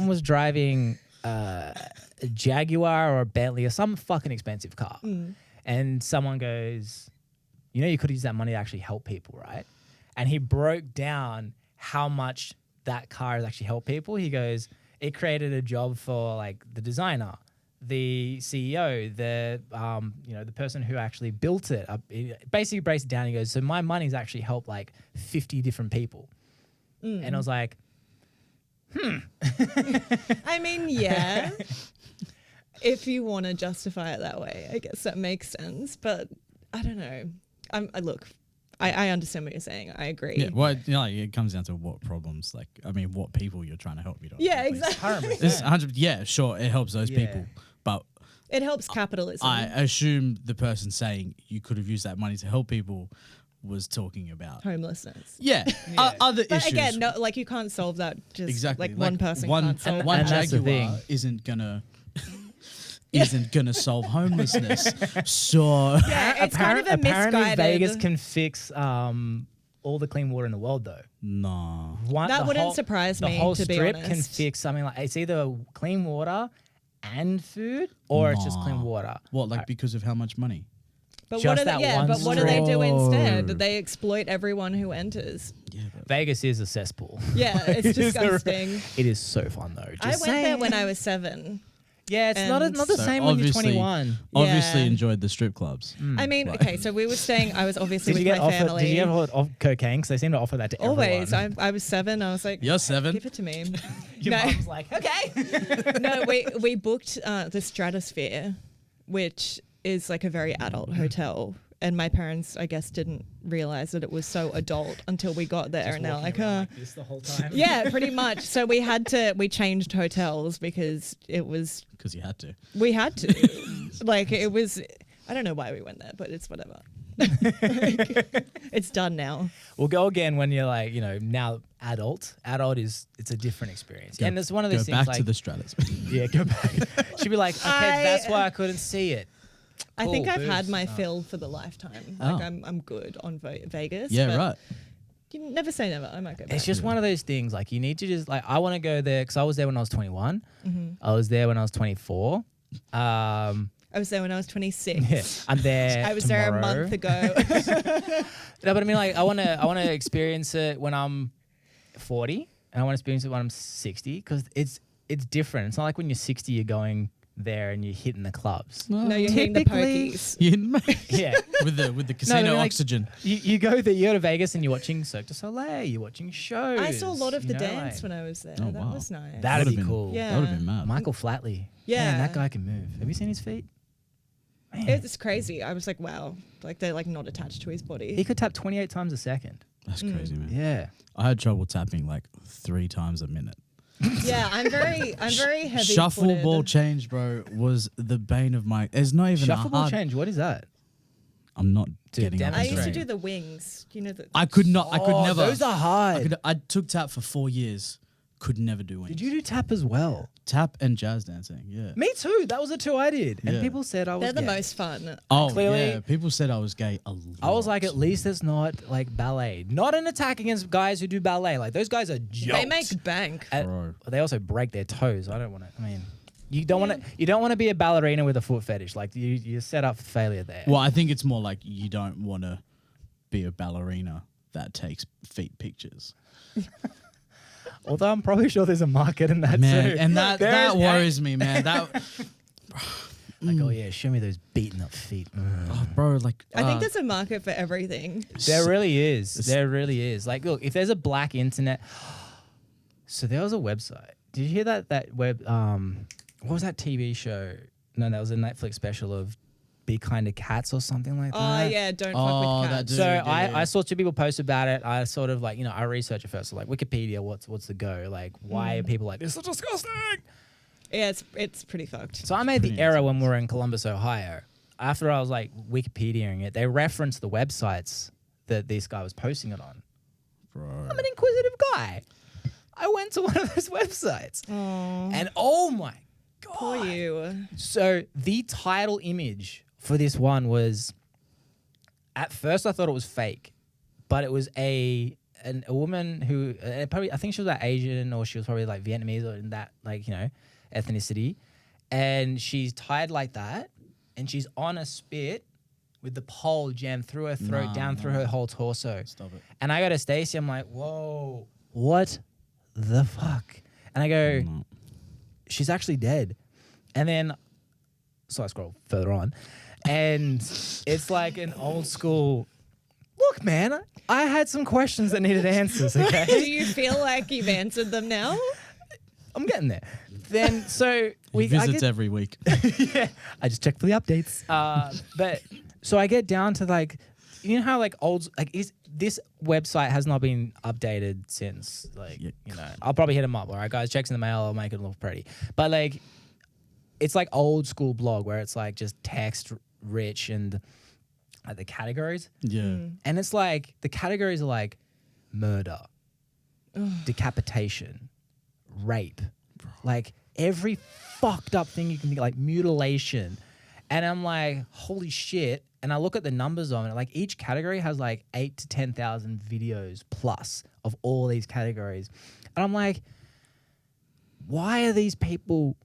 was driving a Jaguar or a Bentley or some fucking expensive car, and someone goes, you know, you could use that money to actually help people, right? And he broke down how much that car has actually helped people. He goes, it created a job for like the designer, the CEO, the the person who actually built it, basically breaks it down. He goes, so my money's actually helped like 50 different people. And I was like, I mean, yeah. If you want to justify it that way, I guess that makes sense. But I don't know. I understand what you're saying. I agree. Yeah, well, it comes down to what problems, what people you're trying to help. Yeah, exactly. It's 100. Yeah, sure, it helps those people, but it helps capitalism. I assume the person saying you could have used that money to help people was talking about homelessness. Yeah, other but issues. Again, no, you can't solve that. Just exactly. one person can't solve one that. Jaguar isn't gonna solve homelessness. So yeah, it's kind of a apparently misguided. Vegas can fix all the clean water in the world, though. no. That wouldn't surprise me, The whole to be strip honest. can fix something like it's either clean water and food, or it's just clean Nah. water. What, because of how much money? But just what do that they? Yeah, one but what do they do instead? strip. They exploit everyone who enters. Yeah, but Vegas is a cesspool. Yeah, it's It is disgusting. It is so fun though. I Just went there saying. when I was 7. Yeah, it's not and- the So same when you're obviously- 21. obviously Yeah. enjoyed the strip clubs. I mean, Right. okay, so we were staying. I was obviously Did you with get my offered? family. Did you ever offer cocaine? Because they seem to offer that to Always. everyone. I was 7. I was like, You're 7. give it to me. Your No. mum's like, okay. No, we booked the Stratosphere, which is like a very adult hotel. And my parents, I guess, didn't realize that it was so adult until we got there. And they're like, this the whole time. yeah, pretty much. So we changed hotels because Because you had to. we had to. It was, I don't know why we went there, but it's whatever. It's done now. We'll go again when you're like, now adult. Adult it's a different experience. And it's one of those Go things back like, to the stratosphere. yeah, go back. She'd be like, okay, that's why I couldn't see it. I think Cool, I've had booze. my fill for the lifetime. Oh. I'm good on Vegas. Yeah, but right. You never say never. I might go back. It's just one of those things. Like you need to just I want to go there because I was there when I was 21. I was there when I was 24. I was there when I was 26. Yeah, I'm there. I was there a tomorrow. month ago. No, but I mean, I want to experience it when I'm 40, and I want to experience it when I'm 60 because it's different. It's not like when you're 60, you're going there and you're hitting the clubs. No, you're hitting the Typically- pokies. Yeah. with the casino like- oxygen. You go to Vegas and you're watching Cirque du Soleil, you're watching shows. I saw a lot of the you know, dance like- when I was there. Oh, that wow. was nice. That'd Would've be been- cool. Yeah. That would have been mad. Michael Flatley. Yeah. Man, that guy can move. Have you seen his feet? Man. It's crazy. I was like, wow. They're not attached to his body. He could tap 28 times a second. That's crazy, man. Yeah. I had trouble tapping 3 times a minute. Yeah, I'm very heavy. Shuffle ball change, bro, was the bane of my. There's not even a Shuffleboard hard. change. What is that? I'm not Dude, getting. damn on I this used to train. do the wings. You know that. I could not. I could Oh, never. Those are hard. I took tap for 4 years. Could never do wings. Did you do tap as well? Tap and jazz dancing? Yeah. Me too. That was the 2 I did. And Yeah. people said I was They're the gay. most fun. Oh, Clearly- yeah. People said I was gay a lot. I was like, at least it's not like ballet. Not an attack against guys who do ballet. Like those guys are jokes. They make bank. Bro. They also break their toes. I don't want to. I mean, you don't want to. You don't want to be a ballerina with a foot fetish. Like you're set up for failure there. Well, I think it's more like you don't want to be a ballerina that takes feet pictures. Although I'm probably sure there's a market in that Man, too. and that There's- worries me, man. That, Like, oh yeah, show me those beaten up feet. oh, bro, like I think there's a market for everything. There really is. There really is. Like, look, if there's a black internet. So there was a website. Did you hear that web? What was that TV show? No, that was a Netflix special of Be Kind to Cats or something like Oh that. yeah, don't Oh, fuck with that cats. dude. So Yeah, I yeah. I saw 2 people post about it. I sort of I research it first. So like Wikipedia, what's the go? Like why are people like this is disgusting? Yeah, it's pretty fucked. So I made the Pretty error when we were in Columbus, Ohio. After I was like Wikipediaing it, they referenced the websites that this guy was posting it on. bro. I'm an inquisitive guy. I went to one of those websites. Oh, And oh my God. poor you. So the title image for this one was, at first I thought it was fake, but it was a woman who probably, I think she was like Asian or she was probably like Vietnamese or in that ethnicity. And she's tied like that and she's on a spit with the pole jammed through her throat, down through her whole torso. Stop it. And I go to Stacey, I'm like, whoa, what the fuck? And I go, No. she's actually dead. And then So I scroll further on, and it's like an old school. Look, man, I had some questions that needed answers. Do Okay, you feel like you've answered them now? I'm getting there. Then so He visits every week. yeah, I just check for the updates. But so I get down to like, you know how like is this website has not been updated since like you know, I'll probably hit them up. All right, guys, checks in the mail. I'll make it look pretty. But like, it's like old school blog where it's like just text rich and like the categories. Yeah. And it's like the categories are like murder, decapitation, rape, like every fucked up thing you can think, like mutilation. And I'm like, holy shit. And I look at the numbers on it, like each category has like 8 to 10,000 videos plus of all these categories. And I'm like, why are these people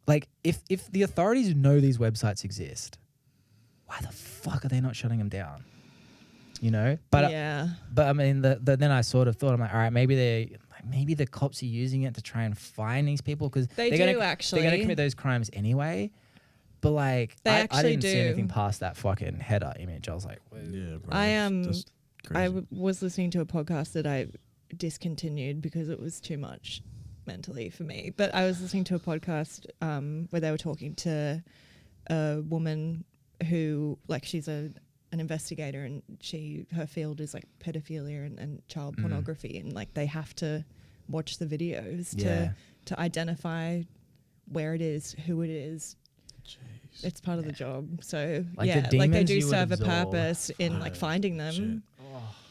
like, if the authorities know these websites exist, why the fuck are they not shutting them down? You know? But yeah. but I mean, then I sort of thought, I'm like, all right, maybe the cops are using it to try and find these people because They they're do actually. They're gonna commit those crimes anyway. But like, They I actually didn't see do. anything past that fucking header image. I was like, whoa. Yeah, bro. Just I crazy. was listening to a podcast that I discontinued because it was too much mentally for me. But I was listening to a podcast where they were talking to a woman who, like, she's an investigator, and her field is like pedophilia and child pornography, and like they have to watch the videos to identify where it is, who it is. Jeez. It's part of the job. So Like yeah, the like they demons do you would serve a absorb. purpose in like finding them. Shit.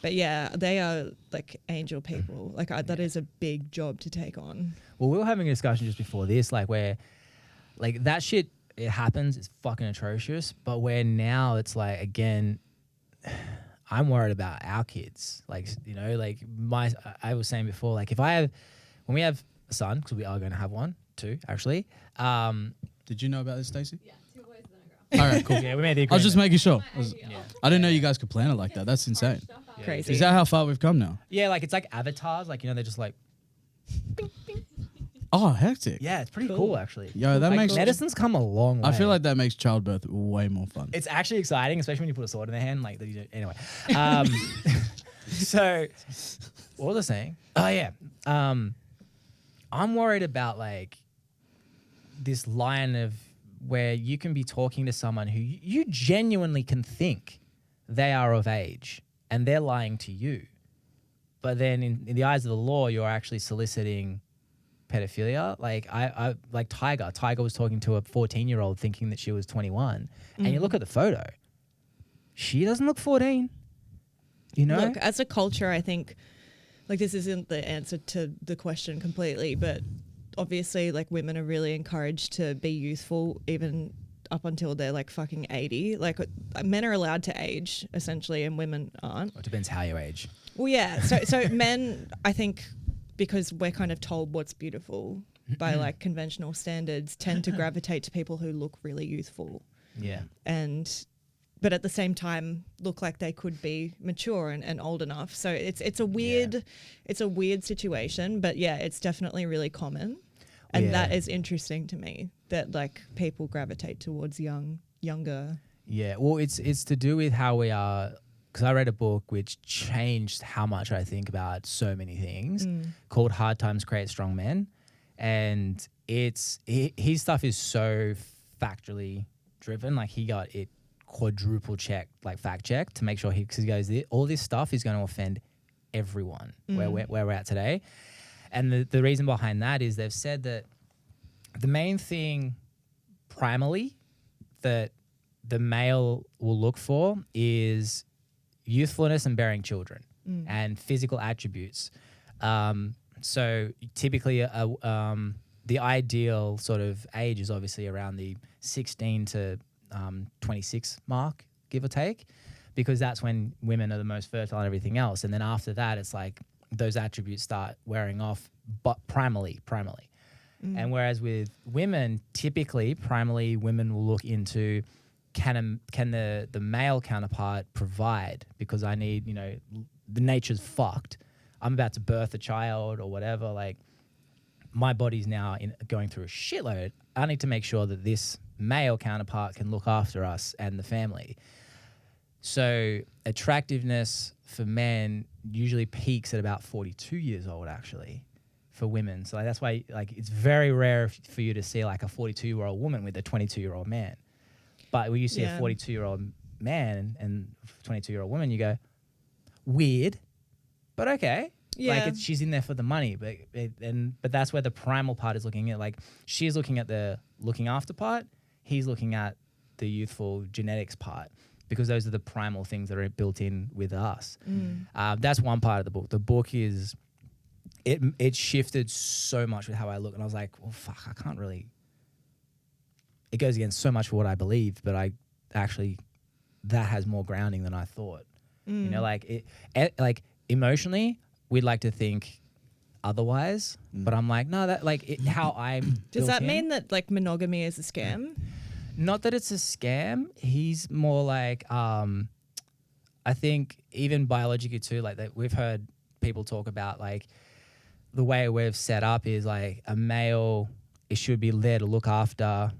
But yeah, they are like angel people. Like that is a big job to take on. Well, we were having a discussion just before this, like where, like that shit, it happens. It's fucking atrocious. But where now it's like, again, I'm worried about our kids. Like, you know, like I was saying before, like when we have a son, because we are going to have one too, actually. Did you know about this, Stacey? Yeah, 2 boys and a girl. All right, cool. Yeah, we made the I was just making sure. Ideal. I didn't know you guys could plan it like that. That's insane. Stuff out. Crazy. Is that how far we've come now? Yeah, like it's like avatars. Like, you know, they're just like, Oh, hectic. yeah, it's pretty Cool. cool actually. Yo, that Like, makes. medicine's come a long way. I feel like that makes childbirth way more fun. it's actually exciting, especially when you put a sword in their hand. Like, anyway. So, what was I saying? Oh yeah. I'm worried about like this line of where you can be talking to someone who you genuinely can think they are of age and they're lying to you, but then in the eyes of the law, you're actually soliciting pedophilia. Like I like Tiger. Tiger was talking to a 14-year-old thinking that she was 21, and you look at the photo, she doesn't look 14. You know, Look, as a culture, I think, like, this isn't the answer to the question completely, but obviously, like, women are really encouraged to be youthful even up until they're like fucking 80. Like, men are allowed to age essentially, and women aren't. it depends how you age. Well, yeah. So men, I think, because we're kind of told what's beautiful by like conventional standards, tend to gravitate to people who look really youthful. Yeah. But at the same time look like they could be mature and old enough. So it's a weird situation, but yeah, it's definitely really common. And Yeah. that is interesting to me, that like people gravitate towards younger. Yeah, well, it's to do with how we are. Because I read a book which changed how much I think about so many things, called "Hard Times Create Strong Men," and his stuff is so factually driven. Like, he got it quadruple checked, like fact checked, to make sure because he goes, all this stuff is going to offend everyone where we're at today. And the reason behind that is they've said that the main thing primarily that the male will look for is youthfulness and bearing children and physical attributes. So typically the ideal sort of age is obviously around the 16 to 26 mark, give or take, because that's when women are the most fertile and everything else. And then after that, it's like those attributes start wearing off, but primarily. And whereas with women, typically, primarily women will look into can the male counterpart provide, because I need, you know, the nature's fucked. I'm about to birth a child or whatever. Like, my body's now going through a shitload. I need to make sure that this male counterpart can look after us and the family. So attractiveness for men usually peaks at about 42 years old, actually, for women. So like, that's why like it's very rare for you to see like a 42-year-old woman with a 22-year-old man. But when you see a 42-year-old man and 22-year-old woman, you go, weird, but okay. Yeah. Like she's in there for the money, but that's where the primal part is looking at. Like she's looking at the looking after part, he's looking at the youthful genetics part, because those are the primal things that are built in with us. That's one part of the book. The book is, it shifted so much with how I look, and I was like, well, fuck, I can't really. It goes against so much of what I believed, but I actually, that has more grounding than I thought. You know, like like emotionally, we'd like to think otherwise, but I'm like, no, that like how I'm. Does that mean that like monogamy is a scam? Not that it's a scam. He's more like, I think even biologically too, like that we've heard people talk about like the way we've set up is like a male, it should be there to look after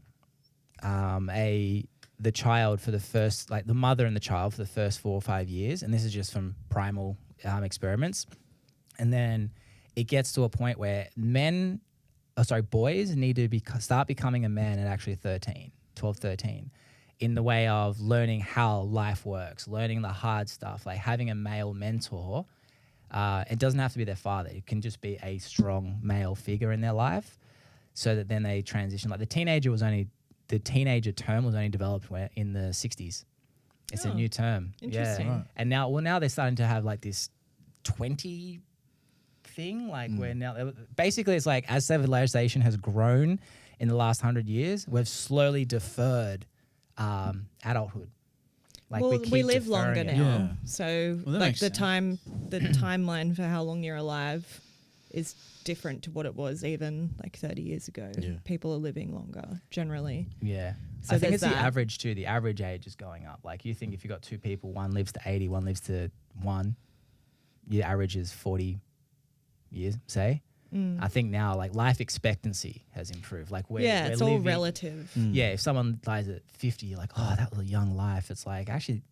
the child for the first, like the mother and the child for the first 4 or 5 years. And this is just from primal experiments. And then it gets to a point where boys need to start becoming a man at actually 12, 13, in the way of learning how life works, learning the hard stuff, like having a male mentor. It doesn't have to be their father. It can just be a strong male figure in their life, so that then they transition. Like the teenager term was only developed in the 60s. It's a new term. Interesting. Yeah. Right. And now they're starting to have like this 20 thing, like where now basically it's like as civilization has grown in the last 100 years, we've slowly deferred adulthood. Like we live longer now, Yeah. so Well, that like makes the sense. the timeline for how long you're alive is different to what it was even like 30 years ago. Yeah. People are living longer generally. Yeah. So I think there's it's the that. average too. The average age is going up. Like you think if you got two people, one lives to 80, one lives to 1, your average is 40 years, say. I think now like life expectancy has improved. Like we're It's all relative. Yeah, if someone dies at 50, you're like, oh, that was a young life. It's like actually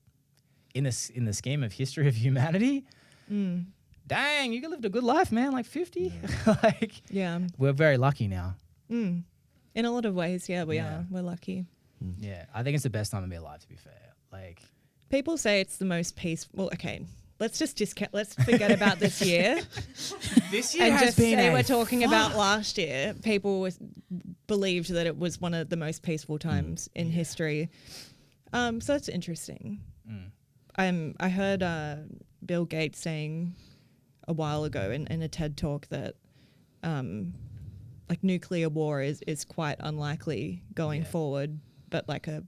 in the scheme of history of humanity, dang, you lived a good life, man. Like 50. Like we're very lucky now. In a lot of ways, we are. We're lucky. Yeah, I think it's the best time to be alive, to be fair. Like People say it's the most peaceful. Okay, let's just let's forget about this year. this year and has just been say a we're talking about last year. People believed that it was one of the most peaceful times in history. So that's interesting. I heard Bill Gates saying a while ago in a TED talk that like nuclear war is quite unlikely going forward, but like a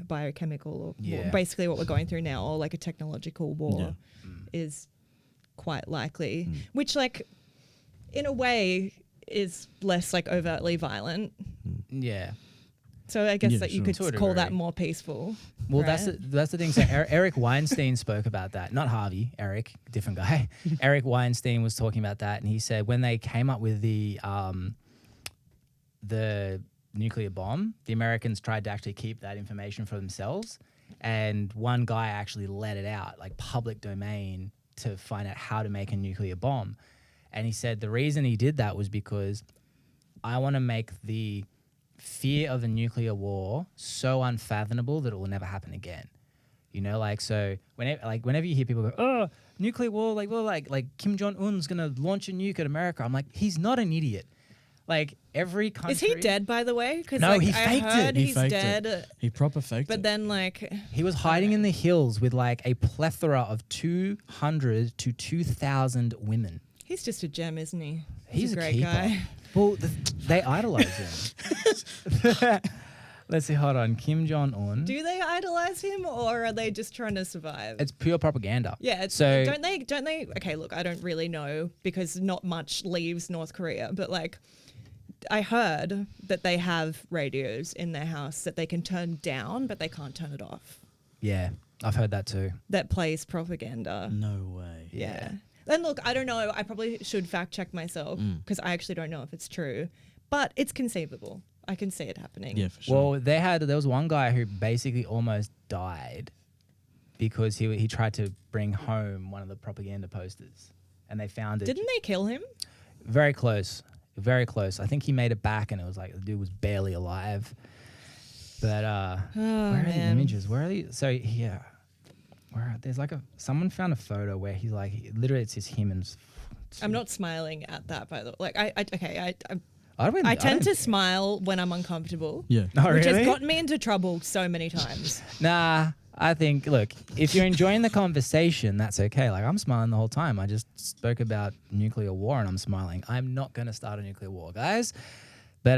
biochemical or basically what we're going through now, or like a technological war is quite likely, which like in a way is less like overtly violent. Yeah. So I guess that you could To a call that degree. more peaceful. Well, right? that's the thing. So Eric Weinstein spoke about that. Not Harvey, Eric, different guy. Eric Weinstein was talking about that, and he said when they came up with the nuclear bomb, the Americans tried to actually keep that information for themselves, and one guy actually let it out, like public domain, to find out how to make a nuclear bomb. And he said the reason he did that was because I want to make the fear of a nuclear war so unfathomable that it will never happen again. You know, like, so whenever you hear people go, oh, nuclear war, like Kim Jong-un's going to launch a nuke at America. I'm like, he's not an idiot. Like every country. Is he dead, by the way? Because No, like, he I faked it. heard He he's faked dead. it. He proper faked But it. then like He was hiding in the hills with like a plethora of 200 to 2,000 women. he's just a gem, isn't he? He's a a great keeper. guy. Well, they idolize him. Let's see, hold on. Kim Jong-un. Do they idolize him, or are they just trying to survive? It's pure propaganda. Yeah. So don't they? Okay, look, I don't really know because not much leaves North Korea, but like, I heard that they have radios in their house that they can turn down, but they can't turn it off. yeah, I've heard that too. That plays propaganda. No way. Yeah. And look, I don't know. I probably should fact check myself because I actually don't know if it's true, but it's conceivable. I can see it happening. Yeah, for sure. Well, there was one guy who basically almost died because he tried to bring home one of the propaganda posters, and they found it. Didn't they kill him? Very close. Very close. I think he made it back, and it was like the dude was barely alive. But where are the images? Where are these? So yeah, there's like someone found a photo where he's like literally it's just him and. I'm not smiling at that, by the way. Like I I tend to smile when I'm uncomfortable. Yeah. Oh, Which really? has gotten me into trouble so many times. Nah, I think, look, if you're enjoying the conversation, that's okay. Like, I'm smiling the whole time. I just spoke about nuclear war and I'm smiling. I'm not going to start a nuclear war, guys. But,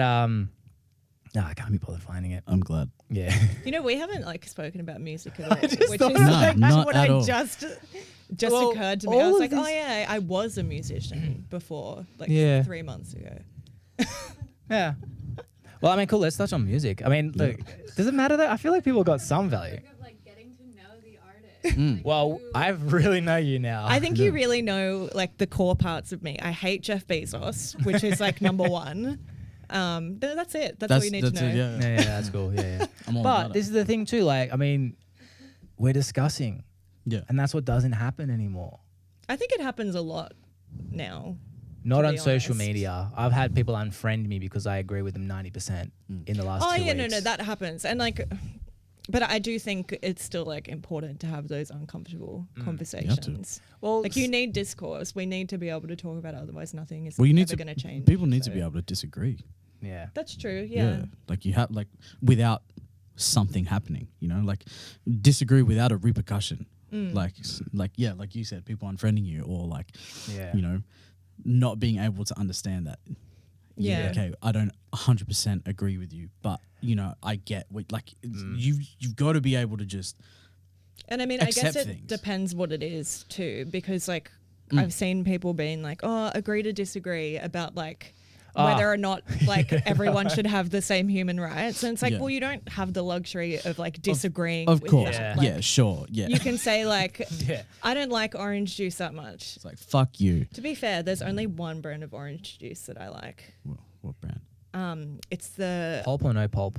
no, I can't be bothered finding it. I'm glad. Yeah. You know, we haven't like spoken about music at all, which is thought- like No, what not at all. just Well, occurred to me. I all was of like, oh this- yeah, I was a musician before, like Yeah. 3 months ago. Yeah. Well, I mean, cool. Let's touch on music. I mean, look, does it matter though? I feel like people got some value. Of like getting to know the artist. Like, Well, who- I really know you now. I think you really know like the core parts of me. I hate Jeff Bezos, which is like number one. That's it. That's all you need to know. it, yeah. Yeah, that's cool. Yeah. I'm all But about this is the thing too. Like, I mean, we're discussing, Yeah. and that's what doesn't happen anymore. I think it happens a lot now. Not To on be social honest. media. I've had people unfriend me because I agree with them 90% in the last 2 Oh weeks. yeah, no, that happens. And like, but I do think it's still like important to have those uncomfortable conversations. Well, Like you need discourse. We need to be able to talk about it. Otherwise, nothing is Well, you need ever to. going to change. People need to So- be able to disagree. yeah. That's true. Yeah. Like you have, like, without something happening, you know, like disagree without a repercussion. Like like you said, people unfriending you or like, Yeah. you know, not being able to understand that. Yeah. Okay, I don't 100% agree with you, but you know, I get what, like, you've got to be able to just. And I mean, I guess Accept it things. depends what it is too, because like I've seen people being like, oh, agree to disagree about like whether or not like everyone should have the same human rights. And it's like, Yeah. well, you don't have the luxury of like disagreeing. Of with course, that. yeah, Like, sure, yeah. You can say like, Yeah. I don't like orange juice that much. It's like fuck you. To be fair, there's only one brand of orange juice that I like. What brand? It's the Pulp or no pulp?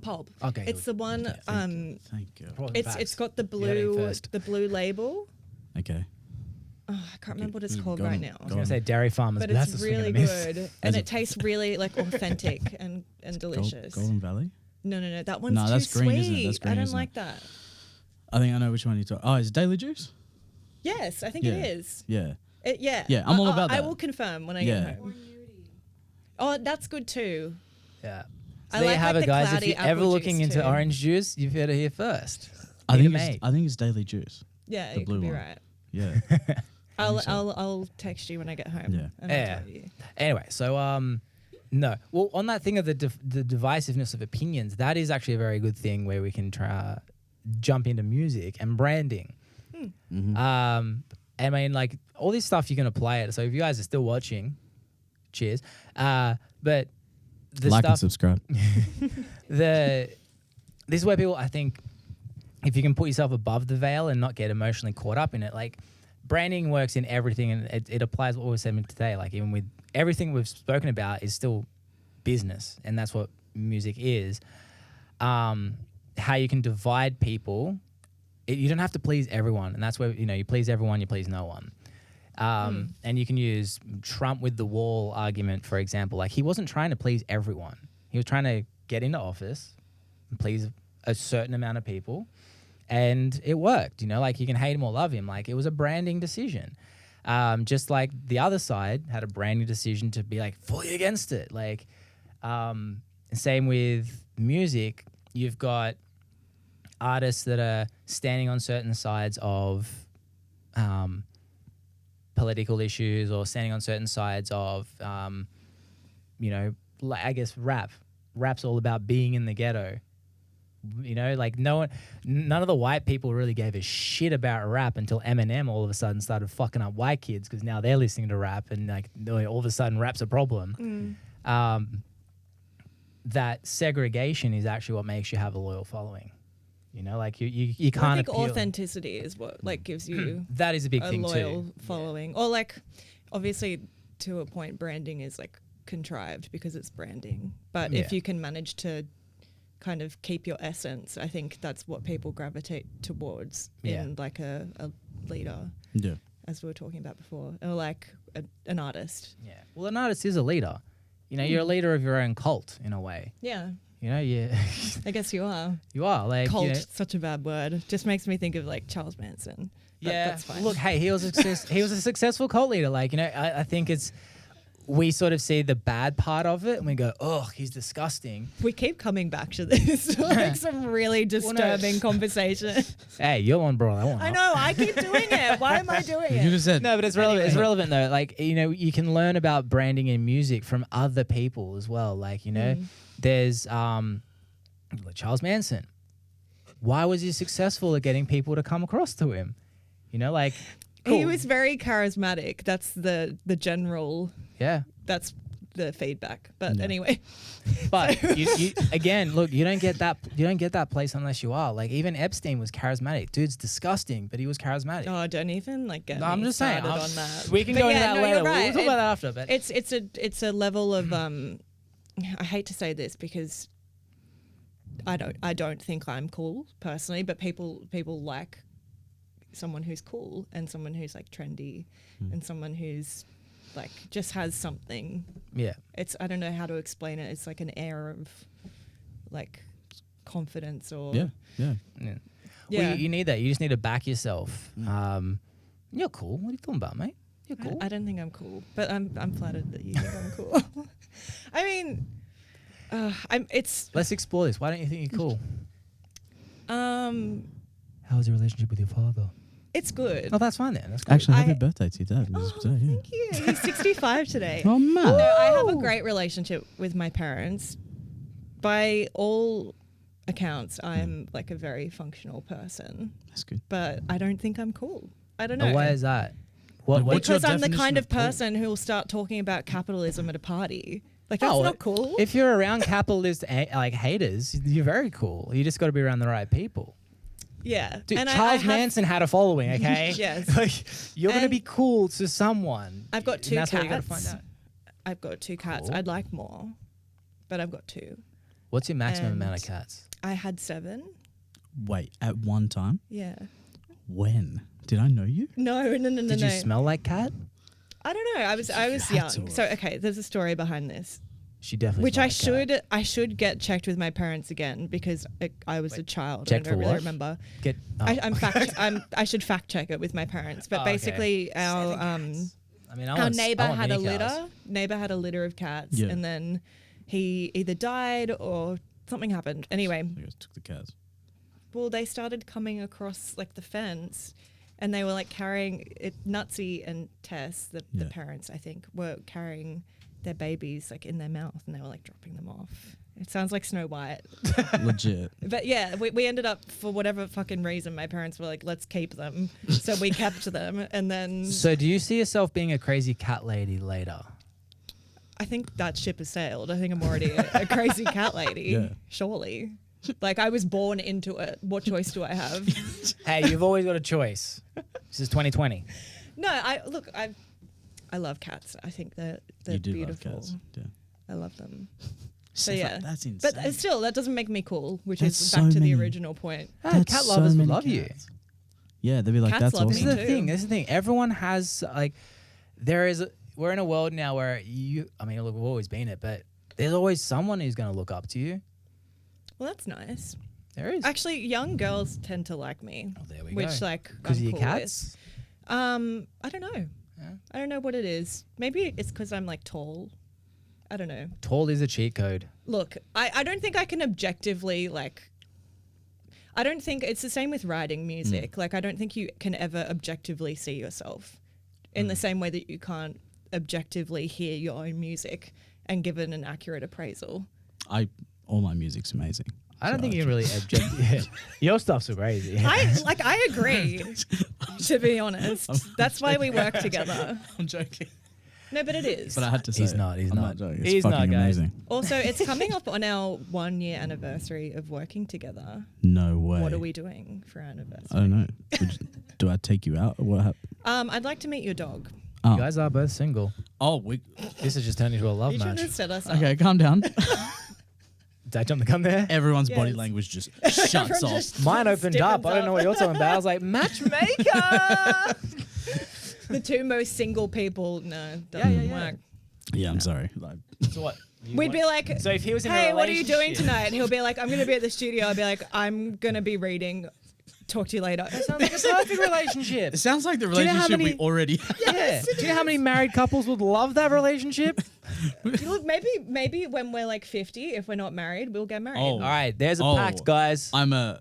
pulp. Okay, It's the one. Thank you. It's got the You heard it blue first. label. Okay. Oh, I can't remember what it's called go right on, now. I was going to say dairy farmers, But but that's it's the swing and really a miss. good, and it tastes really like authentic and delicious. Golden Valley. No, that one's No, too that's green, sweet. isn't it? That's green, I don't isn't it? like that. I think I know which one you're talking. Oh, is it Daily Juice? Yes, I think Yeah. it is. Yeah. Yeah, Yeah, I'm all about I that. will confirm when I Yeah. get home. Oh, that's good too. Yeah. I So there like, you have like, it, the guys. If cloudy you're ever apple looking juice, into too. orange juice, you've heard it here first. I Need a think mate. it's Daily Juice. Yeah, The you blue could be one. right. Yeah. I'll text you when I get home. Yeah. and I'll Yeah. tell you. Anyway, so no. Well, on that thing of the divisiveness of opinions, that is actually a very good thing where we can try jump into music and branding. I mean, like all this stuff you can apply it. So if you guys are still watching, cheers. But the Like and stuff, subscribe. this is where people, I think, if you can put yourself above the veil and not get emotionally caught up in it, like branding works in everything, and it applies what we said today. Like even with everything we've spoken about is still business, and that's what music is. How you can divide people. You don't have to please everyone, and that's where you please everyone, you please no one. And you can use Trump with the wall argument, for example. Like he wasn't trying to please everyone. He was trying to get into office and please a certain amount of people. And it worked, like you can hate him or love him. Like it was a branding decision. Just like the other side had a branding decision to be like fully against it. Like same with music. You've got artists that are standing on certain sides of political issues or standing on certain sides of, like, I guess rap. Rap's all about being in the ghetto. Like none of the white people really gave a shit about rap until Eminem all of a sudden started fucking up white kids because now they're listening to rap and like all of a sudden rap's a problem. That segregation is actually what makes you have a loyal following. Like you I can't think appeal. authenticity is what like gives you That is a big a thing loyal too. following. Or like obviously to a point branding is like contrived because it's branding. But if you can manage to kind of keep your essence, I think that's what people gravitate towards in like a leader. Yeah. As we were talking about before, or like an artist. Yeah. Well, an artist is a leader. You know, you're a leader of your own cult in a way. Yeah. You know, I guess you are. You are like Cult, you know, such a bad word. Just makes me think of like Charles Manson. But that's fine. Look, hey, he was a successful cult leader. Like, you know, I think we sort of see the bad part of it and we go, oh, he's disgusting. We keep coming back to this. Like some really disturbing conversation. Hey, you're on bro. I know, I keep doing it. Why am I doing You it? just said No, but it's relevant. It's relevant though. Like, you know, you can learn about branding in music from other people as well. Like, you know, there's like Charles Manson. Why was he successful at getting people to come across to him? You know, like He was very charismatic. That's the general. Yeah. That's the feedback. But anyway. But you again, look, you don't get that place unless you are. Like even Epstein was charismatic. Dude's disgusting, but he was charismatic. Oh, don't even like get No, me I'm just saying. started on that. We can But go into yeah, that no, later. you're right. We'll talk about that after. But It's a level of I hate to say this because I don't think I'm cool personally, but people like someone who's cool and someone who's like trendy and someone who's like just has something. yeah. It's I don't know how to explain it. It's like an air of like confidence or Yeah. Yeah. Yeah. Well, you need that. You just need to back yourself. You're cool. What are you talking about, mate? You're cool. I don't think I'm cool, but I'm flattered that you think I'm cool. I mean, Let's explore this. Why don't you think you're cool? How's your relationship with your father? It's good. Oh, that's fine then. That's good. Actually, happy I- birthday to your dad. Oh, thank you. He's 65 today. Oh man. No, I have a great relationship with my parents. By all accounts, I'm like a very functional person, That's good. but I don't think I'm cool. I don't know. Now, why is that? What? What's your Because I'm the definition kind of of cool? person who will start talking about capitalism at a party. Like, that's Oh, not cool. If you're around capitalist like haters, you're very cool. You just got to be around the right people. Yeah. Dude, And Charles I have, Manson had a following, okay? Yes. Like, you're going to And be cool to someone. I've got two and that's cats. what you got to find out. I've got two cats. Cool. I'd like more, but I've got two. What's your maximum amount of And- cats? I had 7. Wait, at one time? Yeah. When? Did I know you? No. Did you smell like cat? I don't know. I was had young. to So okay, there's a story behind this, She definitely. which smelled like cat. I should get checked with my parents again because I was a child. checked and I for don't really what? remember. Get. Oh. I should fact check it with my parents. But Oh, okay. basically, our I mean, I our want- neighbor I want had a mini cars. litter. Neighbor had a litter of cats, Yeah. and then he either died or something happened. Anyway, I guess took the cats. well, they started coming across like the fence, and they were like carrying it. Nutsy and Tess, the Yeah. parents, I think, were carrying their babies like in their mouth, and they were like dropping them off. It sounds like Snow White, Legit. but yeah, we ended up for whatever fucking reason. My parents were like, "Let's keep them," so we kept them, and then So, do you see yourself being a crazy cat lady later? I think that ship has sailed. I think I'm already a crazy cat lady. Yeah. Surely. Like I was born into it. What choice do I have? Hey, you've always got a choice. This is 2020. No, I love cats. I think they're You do beautiful. love cats. Yeah. I love them. So yeah. that's insane. But still, that doesn't make me cool, which That's is back so to many- the original point. Hey, That's cat so lovers will many love you. cats. Yeah, they'd be like, Cats that's love me This is awesome. the too. thing. This is the thing. Everyone has like, we're in a world now where I mean, look, we've always been it, but there's always someone who's going to look up to you. Well, that's nice. There is. Actually, young girls tend to like me, Oh, there we which go. like Because I'm of your cool with. cats? I don't know. Yeah. I don't know what it is. Maybe it's because I'm like tall. I don't know. Tall is a cheat code. Look, I don't think I can objectively like. I don't think it's the same with writing music. Like I don't think you can ever objectively see yourself in the same way that you can't objectively hear your own music and give it an accurate appraisal. All my music's amazing. I don't So think you really object. Your stuff's so crazy. I agree. To be honest, that's why we work together. I'm joking. No, but it is. But I had to say He's it. not, he's I'm not. joking. It's He's not, fucking guys. amazing. Also, it's coming up on our 1 year anniversary of working together. No way. What are we doing for our anniversary? I don't know. Do I take you out or what happened? I'd like to meet your dog. Oh, You guys are both single. Oh, we. This has just turned into a love You trying match. to set us up? Okay, calm down. Did I jump the gun there? Everyone's body Yes. language just shuts off. Just Mine opened up. I don't know what you're talking about. I was like, matchmaker. The two most single people. No, Yeah, doesn't yeah. work. Yeah, I'm sorry. Like, So what? We'd be like, So if he was in a hey, what are you doing relationship- tonight? And he'll be like, I'm going to be at the studio. I'll be like, I'm going to be reading. Talk to you later. That sounds like a perfect relationship. it sounds like the you know how relationship many- we already. Yeah. Do you know how many married couples would love that relationship? Look, maybe when we're like 50, if we're not married, we'll get married. Oh. All right, there's a Oh. pact, guys. I'm a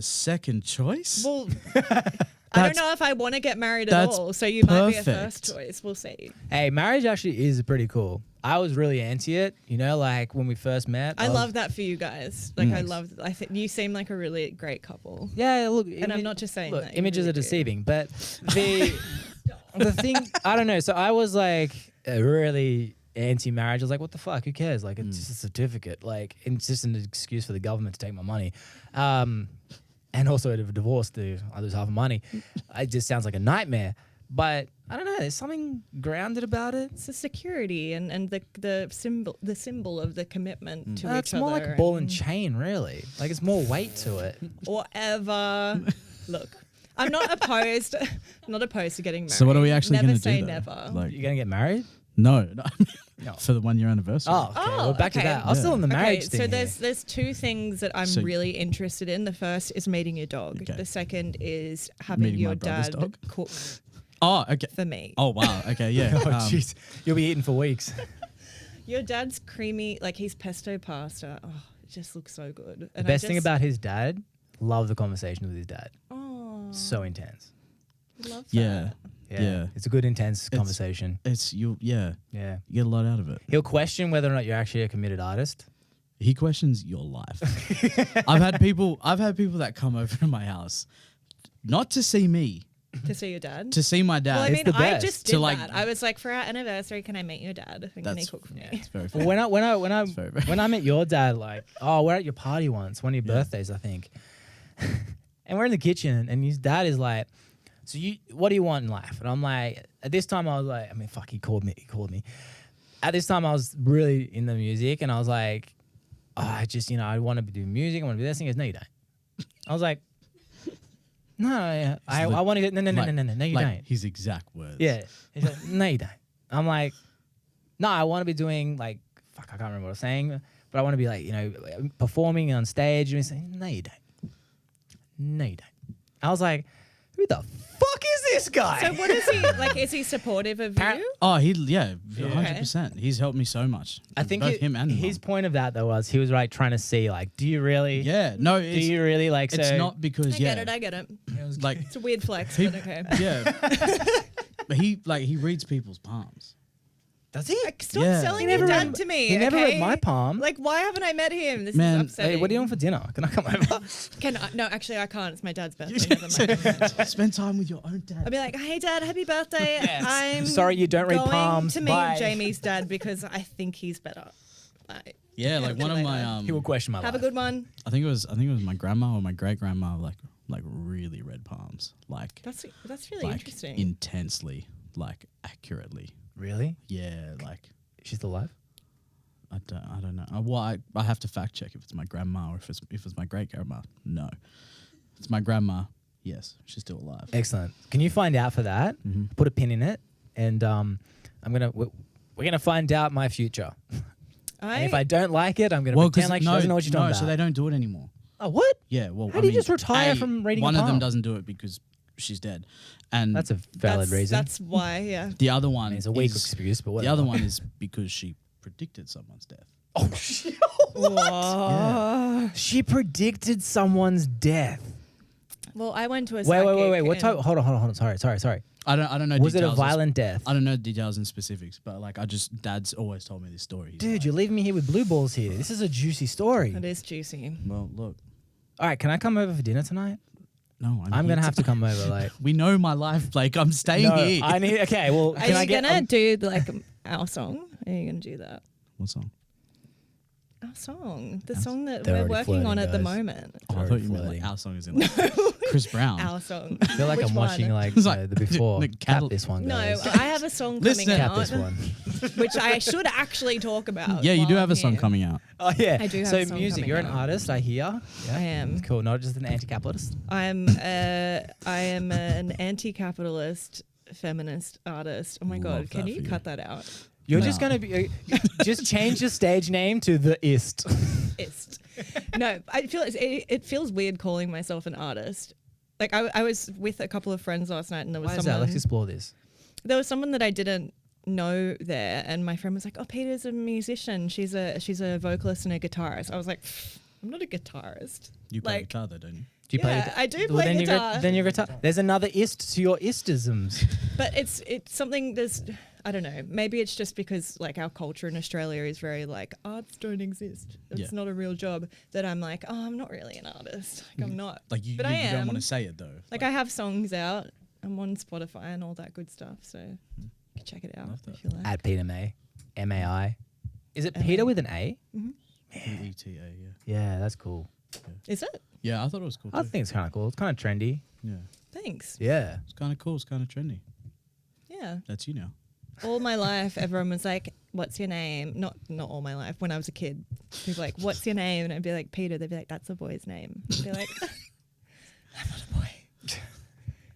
second choice. Well, I don't That's- know if I want to get married at that's all. So you might be a perfect. first choice. We'll see. Hey, marriage actually is pretty cool. I was really anti it, you know, like when we first met. I was- love that for you guys. Like, I think you seem like a really great couple. Yeah, look, And I'm not just saying look, that. You images really are do. deceiving, but the thing, I don't know. So I was like really anti-marriage. I was like, what the fuck? Who cares? Like, it's just a certificate. Like, it's just an excuse for the government to take my money. And also a divorce to I lose half the money. It just sounds like a nightmare. But I don't know. There's something grounded about it. It's the security and the symbol of the commitment to each It's more other. like a ball and chain, really. Like it's more weight to it. whatever. Look, I'm not opposed. I'm not opposed to getting married. So what are we actually never going to say do? Though? never. Like, You're gonna get married? no, No. for the 1 year anniversary. Oh, okay. Well, back to okay. that. I was still in the marriage thing. So here. there's two things that I'm So- really interested in. The first is meeting your dog. Okay. The second is having Meeting my your brother's dad dog? cook Oh, okay. for me. Oh, wow. Okay, yeah. Oh, jeez. You'll be eating for weeks. Your dad's creamy, like his pesto pasta. Oh, it just looks so good. The And best thing about his dad, love the conversation with his dad. Oh, So intense. love that. Yeah. Yeah. It's a good, intense conversation. It's you. Yeah. Yeah. You get a lot out of it. He'll question whether or not you're actually a committed artist. He questions your life. I've had people that come over to my house, not to see me, To see your dad. to see my dad. Well, I It's mean, the I best. just To, did like- that. I was like, for our anniversary, can I meet your dad? And can he cook for me? It's very Well, fair. when very- I met your dad, like, oh, we're at your party once, one of your birthdays, I think, and we're in the kitchen, and his dad is like, "So what do you want in life?" And I'm like, at this time, I was like, I mean, fuck, he called me. At this time, I was really in the music, and I was like, oh, I just, I want to do music, I want to do this. And he goes, no, you don't. I was like, no, yeah, I want to get, no, you Like don't. his exact words. Yeah. He's like, no, you don't. I'm like, no, I want to be doing like, fuck, I can't remember what I was saying, but I want to be like, performing on stage. And he's saying, no, you don't. No, you don't. I was like, who the fuck is this guy? So what is he like? Is he supportive of you? Oh, 100%. He's helped me so much. I think both him and his Mum. point of that though was he was like trying to see like, do you really? Yeah, no, Do you really like? it's so not because I get it. it was like It's a weird flex, he- but okay. yeah, but he reads people's palms. Does he? Like, stop Yeah. selling He your never dad read- to me. he never okay? read my palm. Like, why haven't I met him? This Man, is upsetting. Hey, what are you doing for dinner? Can I come over? Can I? No, actually, I can't. It's my dad's birthday. Never mind. Spend time with your own dad. I'll be like, hey, Dad, happy birthday. I'm Sorry you don't read going palms. to meet Bye. Jamie's dad because I think he's better. Bye. Yeah, like one of my He will question my Have life. a good one. I think it was my grandma or my great grandma like really read palms like That's really like interesting. intensely like accurately. Really? Yeah, like She's still alive? I don't know. Well, I have to fact check if it's my grandma or if it's my great grandma. No, if it's my grandma. Yes, she's still alive. Excellent. Can you find out for that? Put a pin in it, and we're gonna find out my future. And if I don't like it, I'm gonna pretend like she doesn't know what she's talking about. so they don't do it anymore. Oh, what? Yeah, well, How do you just retire from reading a One of them palm? doesn't do it because she's dead, and That's a valid reason. That's why, yeah. the other one I mean, it's a weak is, excuse, but the whatever. other one is because she predicted someone's death. Oh shit! Whoa. She predicted someone's death. Well, I went to a Wait. psychic What type? and- Hold on. Sorry. I don't know. Was it a details violent death? I don't know details and specifics, but like Dad's always told me this story. He's Dude, like, you're leaving me here with blue balls here. This is a juicy story. It is juicy. well, look, All right, can I come over for dinner tonight? no, I'm here gonna have to come over. Like, We know my life, Blake. I'm staying no, here. I need. Okay, well, Are you gonna do like our song? Are you gonna do that? What song? Our song, the song that They're we're already working on flirting, at the guys. moment. Oh, I thought you meant like our song is in like Chris Brown. Our song. I feel like Which I'm watching one? like It's like, the before. the Cap cattle- this one, No, guys. I have a song coming Listen. Cap out, this one. which I should actually talk about. Yeah, you while do I'm have a song here. coming out. Oh yeah. I do have so a song music, coming you're an out. artist, I hear. Yeah. I am. Cool. Not just an anti-capitalist. I am an anti-capitalist feminist artist. Oh my Love god, can that you for you. cut that out? You're No. just gonna be just change your stage name to the Ist. Ist. No, I feel it feels weird calling myself an artist. Like I was with a couple of friends last night, and there was Why is that? someone. Let's explore this. There was someone that I didn't know there, and my friend was like, "Oh, Peter's a musician. She's a vocalist and a guitarist." I was like, "I'm not a guitarist." You play Like, guitar though, don't you? Do you play Yeah, guitar? I do Well, play then guitar. Then your guitar. There's another Ist to your Istisms. But it's something. I don't know. Maybe it's just because like our culture in Australia is very like arts don't exist. It's Yeah. not a real job. That I'm like, oh, I'm not really an artist. Like I'm not. Like you But I don't am. want to say it though. Like I have songs out. I'm on Spotify and all that good stuff. So you can check it out Love that. if you like. At Peta Mai, MAI. Is it M-A. Peter with an A? ETA, yeah. Yeah, that's cool. Is it? Yeah, I thought it was cool too. I think it's kind of cool. It's kind of trendy. Yeah. Thanks. Yeah. It's kind of cool. It's kind of trendy. Yeah. That's you now. All my life, everyone was like, "What's your name?" Not all my life. When I was a kid, people were like, "What's your name?" And I'd be like, "Peter." They'd be like, "That's a boy's name." I'd be like, "I'm not a boy,"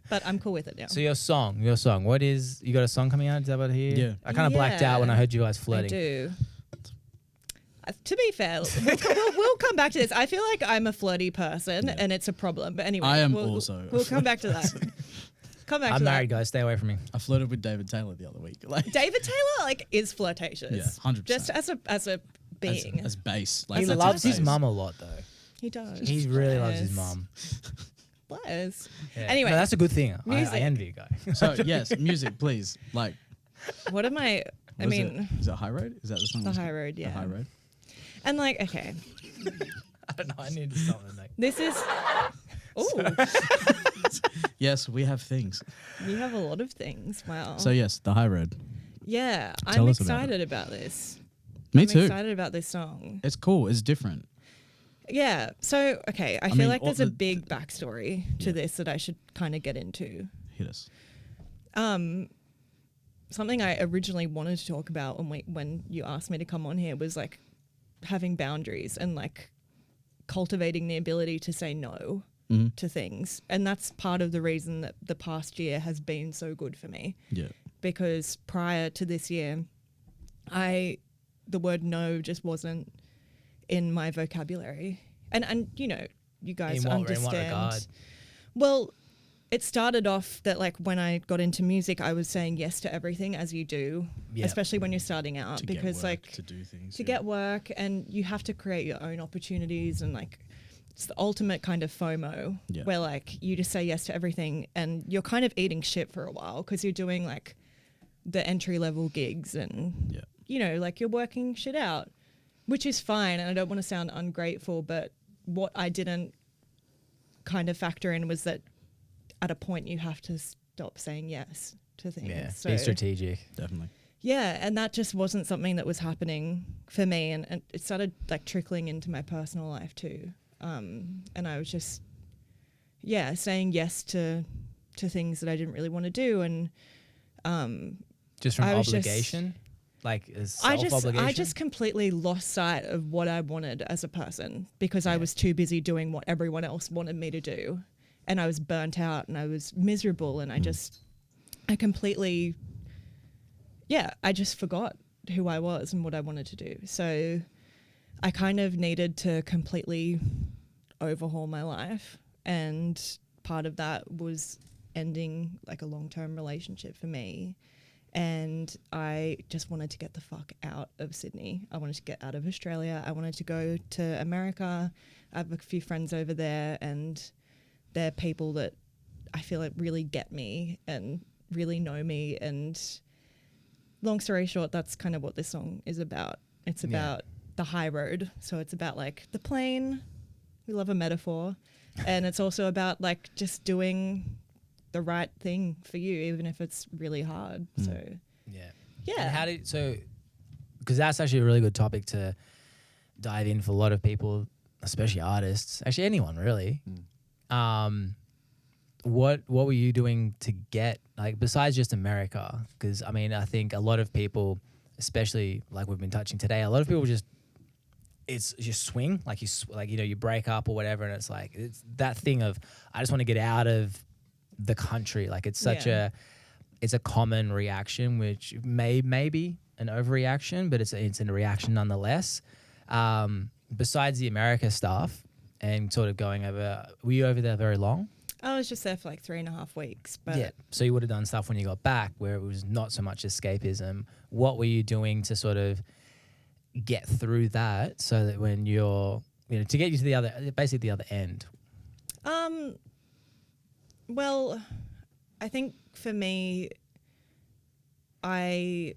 but I'm cool with it now. So your song. What is? You got a song coming out? Is that what I hear? Yeah. I kind of blacked out when I Yeah. heard you guys I flirting. do. To be fair, we'll come back to this. I feel like I'm a flirty person, Yeah. and it's a problem. But anyway, I am we'll, also. We'll come back to that. Come back I'm to married, that. guys. Stay away from me. I flirted with David Taylor the other week. Like David Taylor like is flirtatious. Yeah, 100%. Just as a being. as base. He As a loves his base. mum a lot, though. He does. He really loves his Bless. mum. Bless. Yeah. Anyway, No, that's a good thing. I music. envy you guys. So yes, music, please. Like, what am I? I was mean, is it High Road? Is that the song? The High Road, The yeah. High Road. and like, okay, I don't know. I need to stop and like. this is. Oh, Yes, we have things. we have a lot of things. Wow. So yes, The High Road. yeah, Tell I'm us about it. excited about this. Me I'm too. excited about this song. It's cool. It's different. Yeah. So, okay, I feel mean, like all there's a the- big backstory to Yeah. this that I should kind of get into. Hit us. Something I originally wanted to talk about when you asked me to come on here was like having boundaries and like cultivating the ability to say no Mhm. to things. And that's part of the reason that the past year has been so good for me. Yeah. Because prior to this year, the word no just wasn't in my vocabulary. And you know, you guys In what understand. regard? Well, it started off that like when I got into music, I was saying yes to everything, as you do, Yeah. especially when you're starting out, To get because work, like to do things. to yeah. get work, and you have to create your own opportunities, and like it's the ultimate kind of FOMO Yeah. where like you just say yes to everything and you're kind of eating shit for a while because you're doing like the entry level gigs and Yeah. you know, like you're working shit out, which is fine. And I don't want to sound ungrateful, but what I didn't kind of factor in was that at a point you have to stop saying yes to things. Yeah. So, Be strategic. Definitely. yeah, and that just wasn't something that was happening for me, and it started like trickling into my personal life too. And I was just, yeah, saying yes to things that I didn't really want to do, and Just from I was just- obligation? Like as I self-obligation? just completely lost sight of what I wanted as a person because I was too busy doing what everyone else wanted me to do, and I was burnt out and I was miserable, and I completely, yeah, I just forgot who I was and what I wanted to do. So I kind of needed to completely overhaul my life, and part of that was ending like a long-term relationship for me. And I just wanted to get the fuck out of Sydney. I wanted to get out of Australia. I wanted to go to America. I have a few friends over there, and they're people that I feel like really get me and really know me. And long story short, that's kind of what this song is about. It's about the high road. So it's about like the plane. We love a metaphor. And it's also about like just doing the right thing for you, even if it's really hard. So Yeah. yeah. And how did because that's actually a really good topic to dive in for a lot of people, especially artists, actually anyone really. What were you doing to get, like, besides just America? Because I mean, I think a lot of people, especially like we've been touching today, a lot of people just, it's just swing, like you break up or whatever, and it's like it's that thing of I just want to get out of the country. Like it's such it's a common reaction, which may be an overreaction, but it's a reaction nonetheless. Besides the America stuff and sort of going over, were you over there very long? I was just there for like 3.5 weeks. But yeah, so you would have done stuff when you got back where it was not so much escapism. What were you doing to sort of get through that so that when you're, to get you to the other end? Well, I think for me, I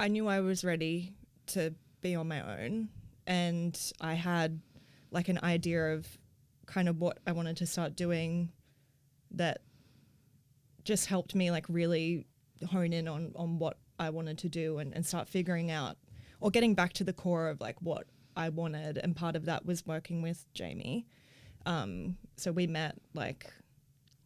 knew I was ready to be on my own, and I had like an idea of kind of what I wanted to start doing that just helped me like really hone in on what I wanted to do and start figuring out or getting back to the core of like what I wanted. And part of that was working with Jamie. So we met like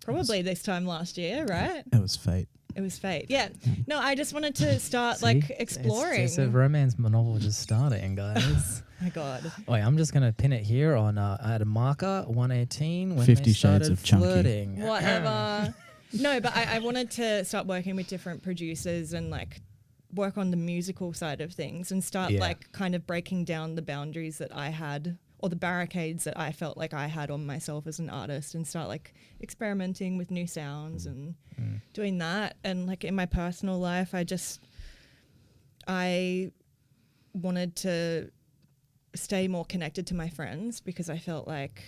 probably this time last year, right? It was fate. It was fate. Yeah. No, I just wanted to start like exploring. It's a romance novel just starting, guys. My God. Wait, I'm just gonna pin it here on at a marker 118 when 50 they started Shades of Chunky. flirting. Whatever. No, but I wanted to start working with different producers and like work on the musical side of things and start like kind of breaking down the boundaries that I had or the barricades that I felt like I had on myself as an artist and start like experimenting with new sounds and doing that. And like in my personal life, I wanted to stay more connected to my friends because I felt like,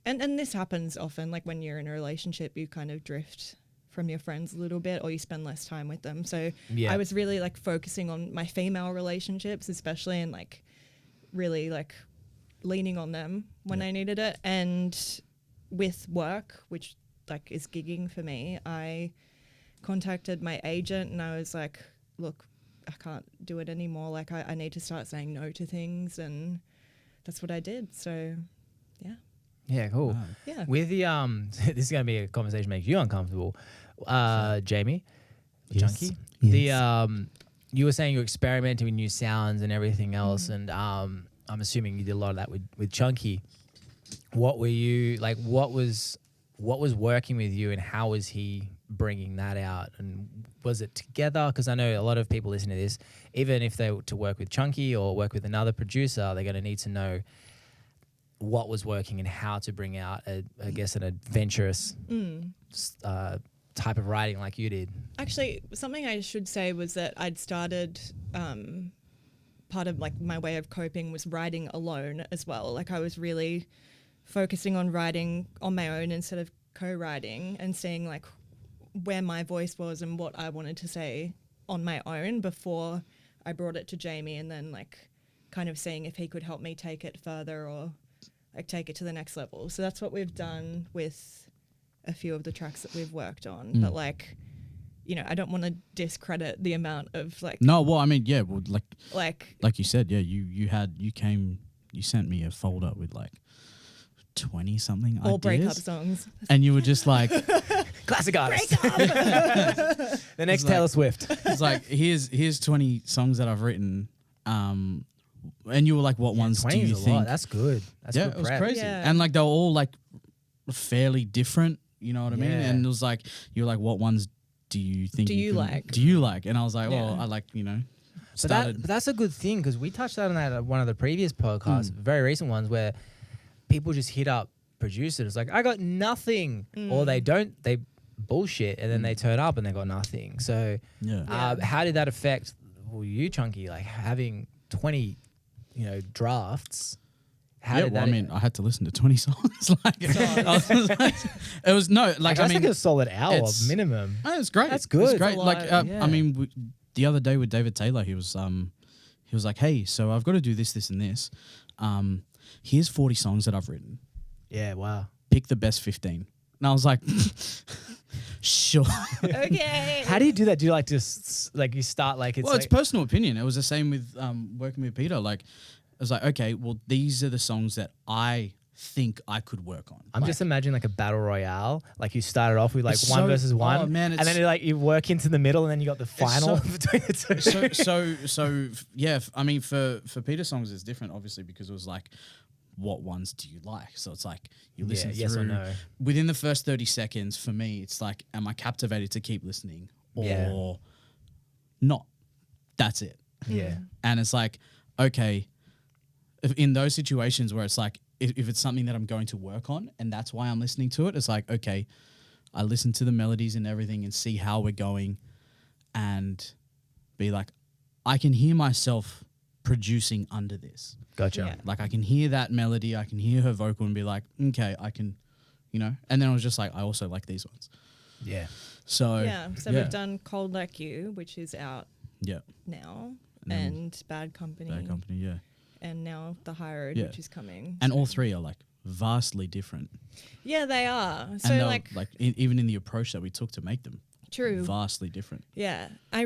and this happens often, like when you're in a relationship, you kind of drift from your friends a little bit or you spend less time with them. So I was really like focusing on my female relationships, especially, and like really like leaning on them when I needed it. And with work, which like is gigging for me, I contacted my agent and I was like, look, I can't do it anymore. Like I need to start saying no to things, and that's what I did. So yeah. Yeah, cool. Wow. Yeah. With the this is gonna be a conversation make you uncomfortable. Jamie, Yes. Chunky. Yes. You were saying you're experimenting with new sounds and everything else, and I'm assuming you did a lot of that with Chunky. What were you like? What was working with you, and how was he bringing that out? And was it together? Because I know a lot of people listening to this, even if they were to work with Chunky or work with another producer, they're going to need to know what was working and how to bring out, an adventurous type of writing like you did. Actually, something I should say was that I'd started, part of like my way of coping was writing alone as well. Like I was really focusing on writing on my own instead of co-writing and seeing like where my voice was and what I wanted to say on my own before I brought it to Jamie, and then like kind of seeing if he could help me take it further or like take it to the next level. So that's what we've done with a few of the tracks that we've worked on. But like, I don't want to discredit the amount of like. No, well, I mean, yeah, well, like you said, yeah, you sent me a folder with like 20 something all ideas. breakup songs. And you were just like classic artist. The next Taylor Swift. It's like here's 20 songs that I've written. And you were like, what ones do you think? That's good. That's good it was prep. crazy. Yeah. And like they were all like fairly different, you know what I mean? Yeah. And it was like, you were like, what ones do you think Do you like? Do you like? And I was like, Yeah. well, I like, But that's a good thing, because we touched on that at one of the previous podcasts, very recent ones, where people just hit up producers like, I got nothing, or they bullshit, and then they turn up and they got nothing. So how did that affect you, Chunky? Like having 20, drafts. I had to listen to 20 songs. It was like a solid hour minimum. Oh, it's great. That's good. It's great. Like, yeah. I mean, the other day with David Taylor, he was like, hey, so I've got to do this, and this. Here's 40 songs that I've written. Yeah, wow. Pick the best 15. And I was like, sure. Okay. How do you do that? Do you like just like you start like it's it's personal opinion. It was the same with working with Peter. Like, was like, okay, well, these are the songs that I think I could work on. I'm just imagining like a battle royale. Like you started off with like It's one so- versus one, oh, man, and then you work into the middle, and then you got the final between the two. Yeah. I mean, for Peter songs, it's different, obviously, because it was like, what ones do you like? So it's like you listen through. Yes or no. Within the first 30 seconds, for me, it's like, am I captivated to keep listening or not? That's it. Yeah. And it's like, okay, in those situations where it's like, if it's something that I'm going to work on and that's why I'm listening to it, it's like, okay, I listen to the melodies and everything and see how we're going and be like, I can hear myself producing under this. Gotcha. Yeah. Like I can hear that melody, I can hear her vocal and be like, okay, I can, you know. And then I was just like, I also like these ones. Yeah. So So we've done Cold Like You, which is out yeah, now, then and Bad Company, Bad Company, yeah. and now The High Road, Yeah. which is coming. And So- all three are like vastly different. Yeah, they are. So And they're, like even in the approach that we took to make them, true. vastly different. Yeah. I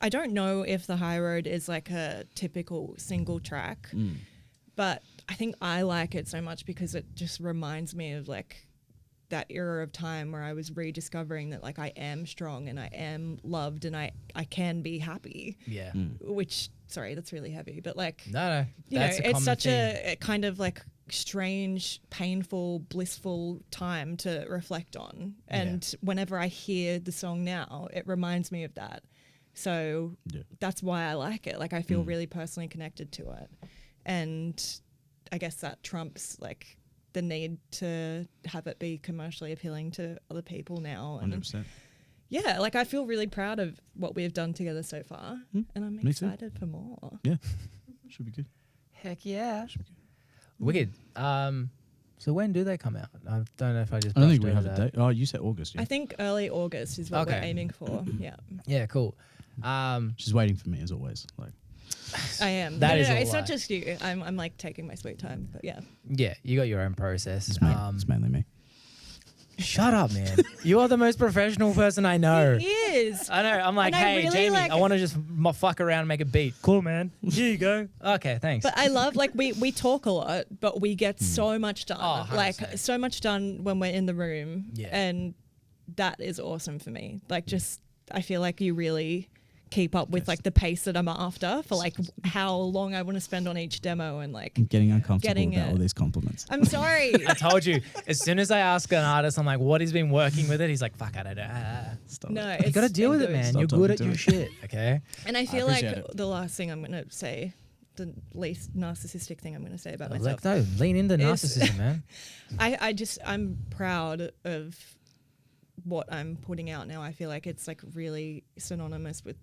don't know if The High Road is like a typical single track, but I think I like it so much because it just reminds me of like that era of time where I was rediscovering that like I am strong and I am loved and I can be happy. Yeah. Which, sorry, that's really heavy, but like, No. you know, That's a it's common such theme. a kind of like strange, painful, blissful time to reflect on. And whenever I hear the song now, it reminds me of that. So that's why I like it. Like I feel really personally connected to it. And I guess that trumps like the need to have it be commercially appealing to other people now. And 100%. yeah, like I feel really proud of what we've done together so far. And I'm Me too. excited for more. Yeah, should be good. Heck yeah. Wicked. So when do they come out? I don't know if I just. I don't think brushed we have over a that. date. Oh, you said August. Yeah. I think early August is what we're Okay. aiming for. Yeah, Yeah, cool. She's waiting for me as always. Like, I am. That no, is no, a it's lie. not just you. I'm like taking my sweet time, but yeah. Yeah, you got your own process. it's mainly me. Shut up, man. You are the most professional person I know. He is. I know. I'm like, And I hey, really Jamie, like- I want to just fuck around and make a beat. Cool, man. Here you go. Okay, thanks. But I love like we talk a lot, but we get so much done. Oh, 100%. like so much done when we're in the room. Yeah. And that is awesome for me. Like just I feel like you really keep up with like the pace that I'm after for like how long I want to spend on each demo and like I'm getting uncomfortable Getting about it. all these compliments. I'm sorry. I told you, as soon as I ask an artist, I'm like, what he's been working with it? He's like, fuck, I don't know. Stop No, it. You got to it's deal with it, been man. Stop You're talking good at to your me. shit, okay? And I feel like appreciate it. the last thing I'm going to say, the least narcissistic thing I'm going to say about myself. Like, no, lean into narcissism, man. I'm proud of what I'm putting out now. I feel like it's like really synonymous with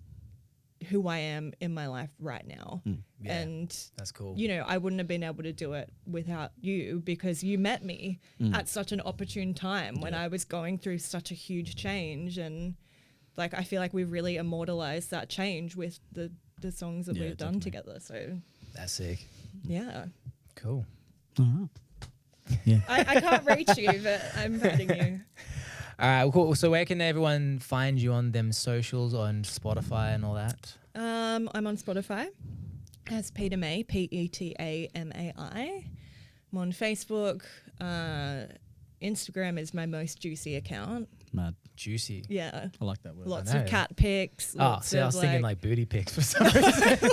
who I am in my life right now. Yeah, And that's cool. you know, I wouldn't have been able to do it without you because you met me at such an opportune time when I was going through such a huge change. And like, I feel like we've really immortalized that change with the songs that Yeah, we've done definitely. together. So That's sick. yeah, Cool. Oh. Yeah. I can't reach you, but I'm proud of you. All right, cool. So where can everyone find you on them socials, on Spotify and all that? I'm on Spotify as Peta Mai, Petamai. I'm on Facebook. Instagram is my most juicy account. Mad. Juicy. Yeah. I like that word. Lots know. of cat pics. Oh, Lots see, I of was thinking like booty pics for some reason.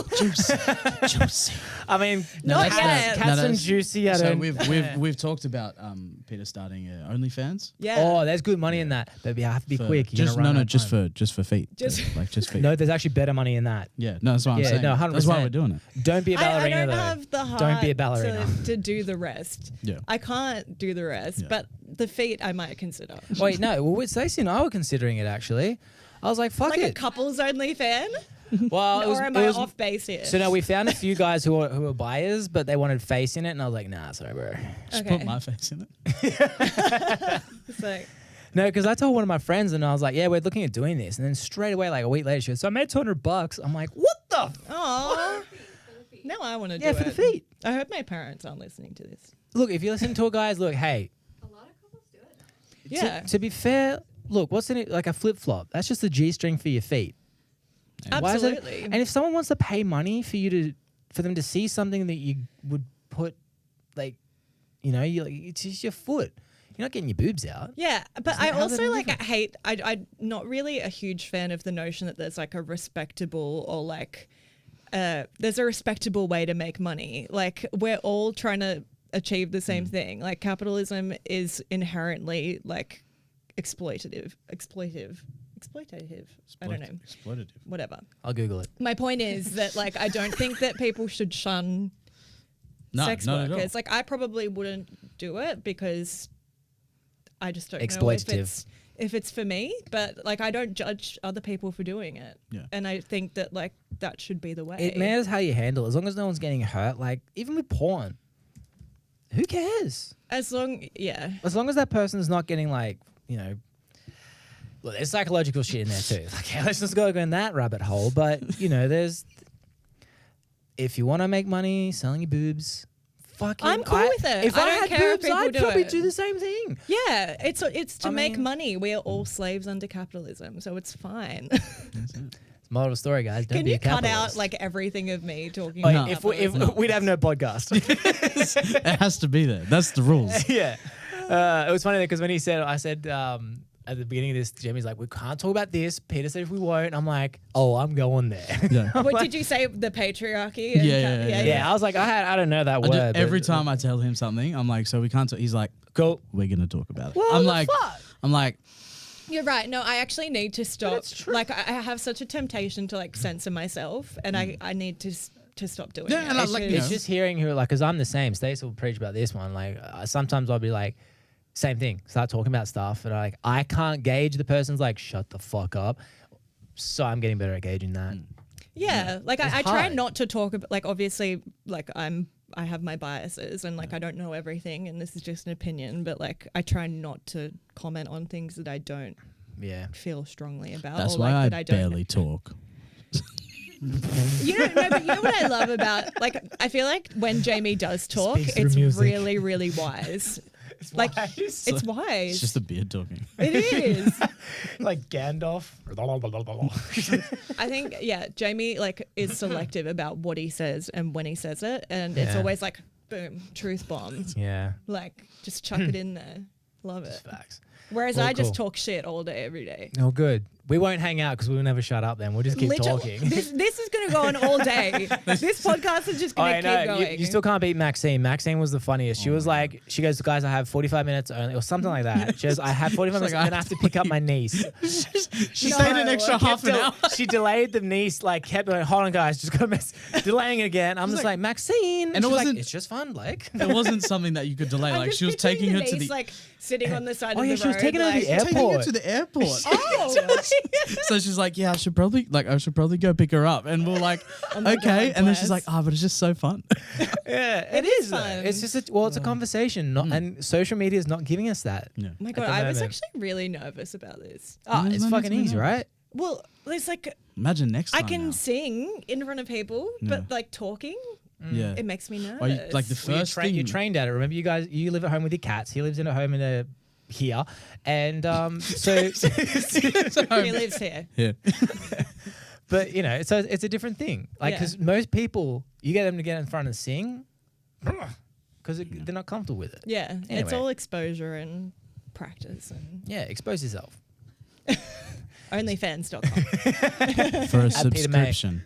Juicy. I mean, Not cats, yet. cats No, and that's- juicy. I So don't. we've talked about Peter starting OnlyFans. yeah. Oh, there's good money in that, but you have to be For- quick. You're Just gonna run out of just time. for feet. Just- like just feet. No, there's actually better money in that. Yeah, no, that's what I'm Yeah, saying. no, That's why 100%. we're doing it. Don't be a I ballerina don't though. have the heart Don't be a ballerina. to do the rest. Yeah. I can't do the rest, Yeah. but the feet I might consider. Wait, no. Well, with Stacey and I were considering it actually. I was like, fuck Like a it. couples only fan? Well, Or am I off base here? So no, we found a few guys who were buyers, but they wanted face in it, and I was like, nah, sorry, bro. Just Okay. put my face in it. It's like, No, because I told one of my friends, and I was like, yeah, we're looking at doing this, and then straight away, like a week later, she goes, so I made $200. I'm like, what the? oh, now I want to do Yeah, it. for the feet. I hope my parents aren't listening to this. Look, if you listen to a guys, look, hey, A lot of couples do it. Yeah, to be fair, look, what's in it? Like a flip flop. That's just a G string for your feet. Why is it- absolutely. And if someone wants to pay money for you to for them to see something that you would put, like, you know, it's just your foot. You're not getting your boobs out. Yeah, but Isn't I that how also they're like living? hate. I'm not really a huge fan of the notion that there's like a respectable or like there's a respectable way to make money. Like we're all trying to achieve the same thing. Like capitalism is inherently like exploitative. I don't know. Exploitative. Whatever. I'll Google it. My point is that like I don't think that people should shun sex not at all. workers. Like I probably wouldn't do it because I just don't know Exploitative. if it's for me. But like I don't judge other people for doing it. Yeah. And I think that like that should be the way. It matters how you handle it. As long as no one's getting hurt, like even with porn, who cares? As long As long as that person's not getting like, you know, look, there's psychological shit in there too. Like, okay, let's just go in that rabbit hole. But you know, if you want to make money selling your boobs, fucking, I'm cool with it. If I I, don't had care if boobs, people I'd do probably it. do the same thing. Yeah, it's to I make mean- money. We are all slaves under capitalism, so it's fine. It's moral of the story, guys. Don't Can be you a cut capitalist. out like everything of me talking Oh, about if capitalism? we'd have no podcast. It has to be there. That's the rules. Yeah. It was funny because when I said at the beginning of this, Jamie's like, we can't talk about this. Peter said if we won't. I'm like, oh, I'm going there. Yeah. What did you say? The patriarchy? And Yeah. Yeah, I was like, I don't know that I word. do, but- every time I tell him something, I'm like, so we can't talk. He's like, Go. we're going to talk about it. Well, I'm the like, fuck? I'm like, You're right. No, I actually need to stop. it's true. Like I have such a temptation to like censor myself, and I need to stop doing Yeah, it. and I It's like, just- you It's know. just hearing who, like, because I'm the same. Stacey will preach about this one. Like, sometimes I'll be like, same thing. Start talking about stuff, and I can't gauge the person's like, shut the fuck up. So I'm getting better at gauging that. Yeah, like It's I try hard. not to talk about, like, obviously, like I have my biases and like I don't know everything and this is just an opinion, but like I try not to comment on things that I don't Yeah. feel strongly about. that's or why like I that I don't. barely talk. You know, no, but you know what I love about, like, I feel like when Jamie does talk, Speaks through it's music. really, really wise. Like, it's wise. It's just a beard talking. It is. Like Gandalf. I think, yeah, Jamie like is selective about what he says and when he says it, and it's Yeah. always like, boom, truth bomb. Yeah. Like, just chuck it in there. Love it. Facts. Whereas Well, I just cool. talk shit all day, every day. Oh, good. We won't hang out because we'll never shut up then. We'll just keep talking. This is going to go on all day. This podcast is just Oh, going I to keep know. going. You still can't beat Maxine. Maxine was the funniest. She was like, she goes, guys, I have 45 minutes only, or something like that. She goes, I have 45 minutes, like, and I have to pick up my niece. She No, stayed an extra kept half an hour. She delayed the niece, like, kept going, hold on, guys, just got delaying it again. I'm just like, Maxine. And it she's like, wasn't- it's just fun, like. It wasn't something that you could delay. I'm Like just she was picturing taking her the to niece, the like sitting on the side Oh, of yeah, the she was road. taking her to like, the airport. taking her to the airport. Oh, So she's like, yeah, I should probably go pick her up. And we're like, Oh my okay. God, And then she's like, bless. but it's just so fun. Yeah, It is fun. It's just, it's a conversation, and social media is not giving us that. Yeah. oh my at God, the I was moment. actually really nervous about this. Oh, There's it's no need fucking to be easy, nervous. right? Well, there's like, Imagine next I time. can now. sing in front of people, Yeah. but like talking, Yeah. it makes me nervous. Or you- like the Well, first thing. you're trained at it. Remember, you guys, you live at home with your cats. He lives in a home here, and so. He lives here. Yeah. But you know, so it's a different thing. Like, Yeah. because most people, you get them to get in front and sing, because they're not comfortable with it. Yeah, it's Anyway. all exposure and practice and Yeah, expose yourself. onlyfans.com. For a At Peta Mai. subscription.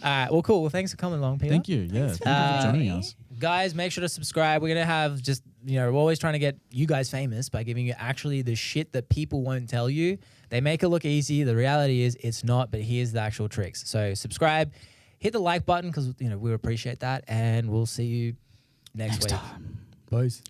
All right. Well, cool. Well, thanks for coming along, Peter. Thank you. Yeah. Thank you for joining us. Guys, make sure to subscribe. We're gonna have just, we're always trying to get you guys famous by giving you actually the shit that people won't tell you. They make it look easy. The reality is it's not, but here's the actual tricks. So subscribe, hit the like button because we appreciate that, and we'll see you next week. Boys.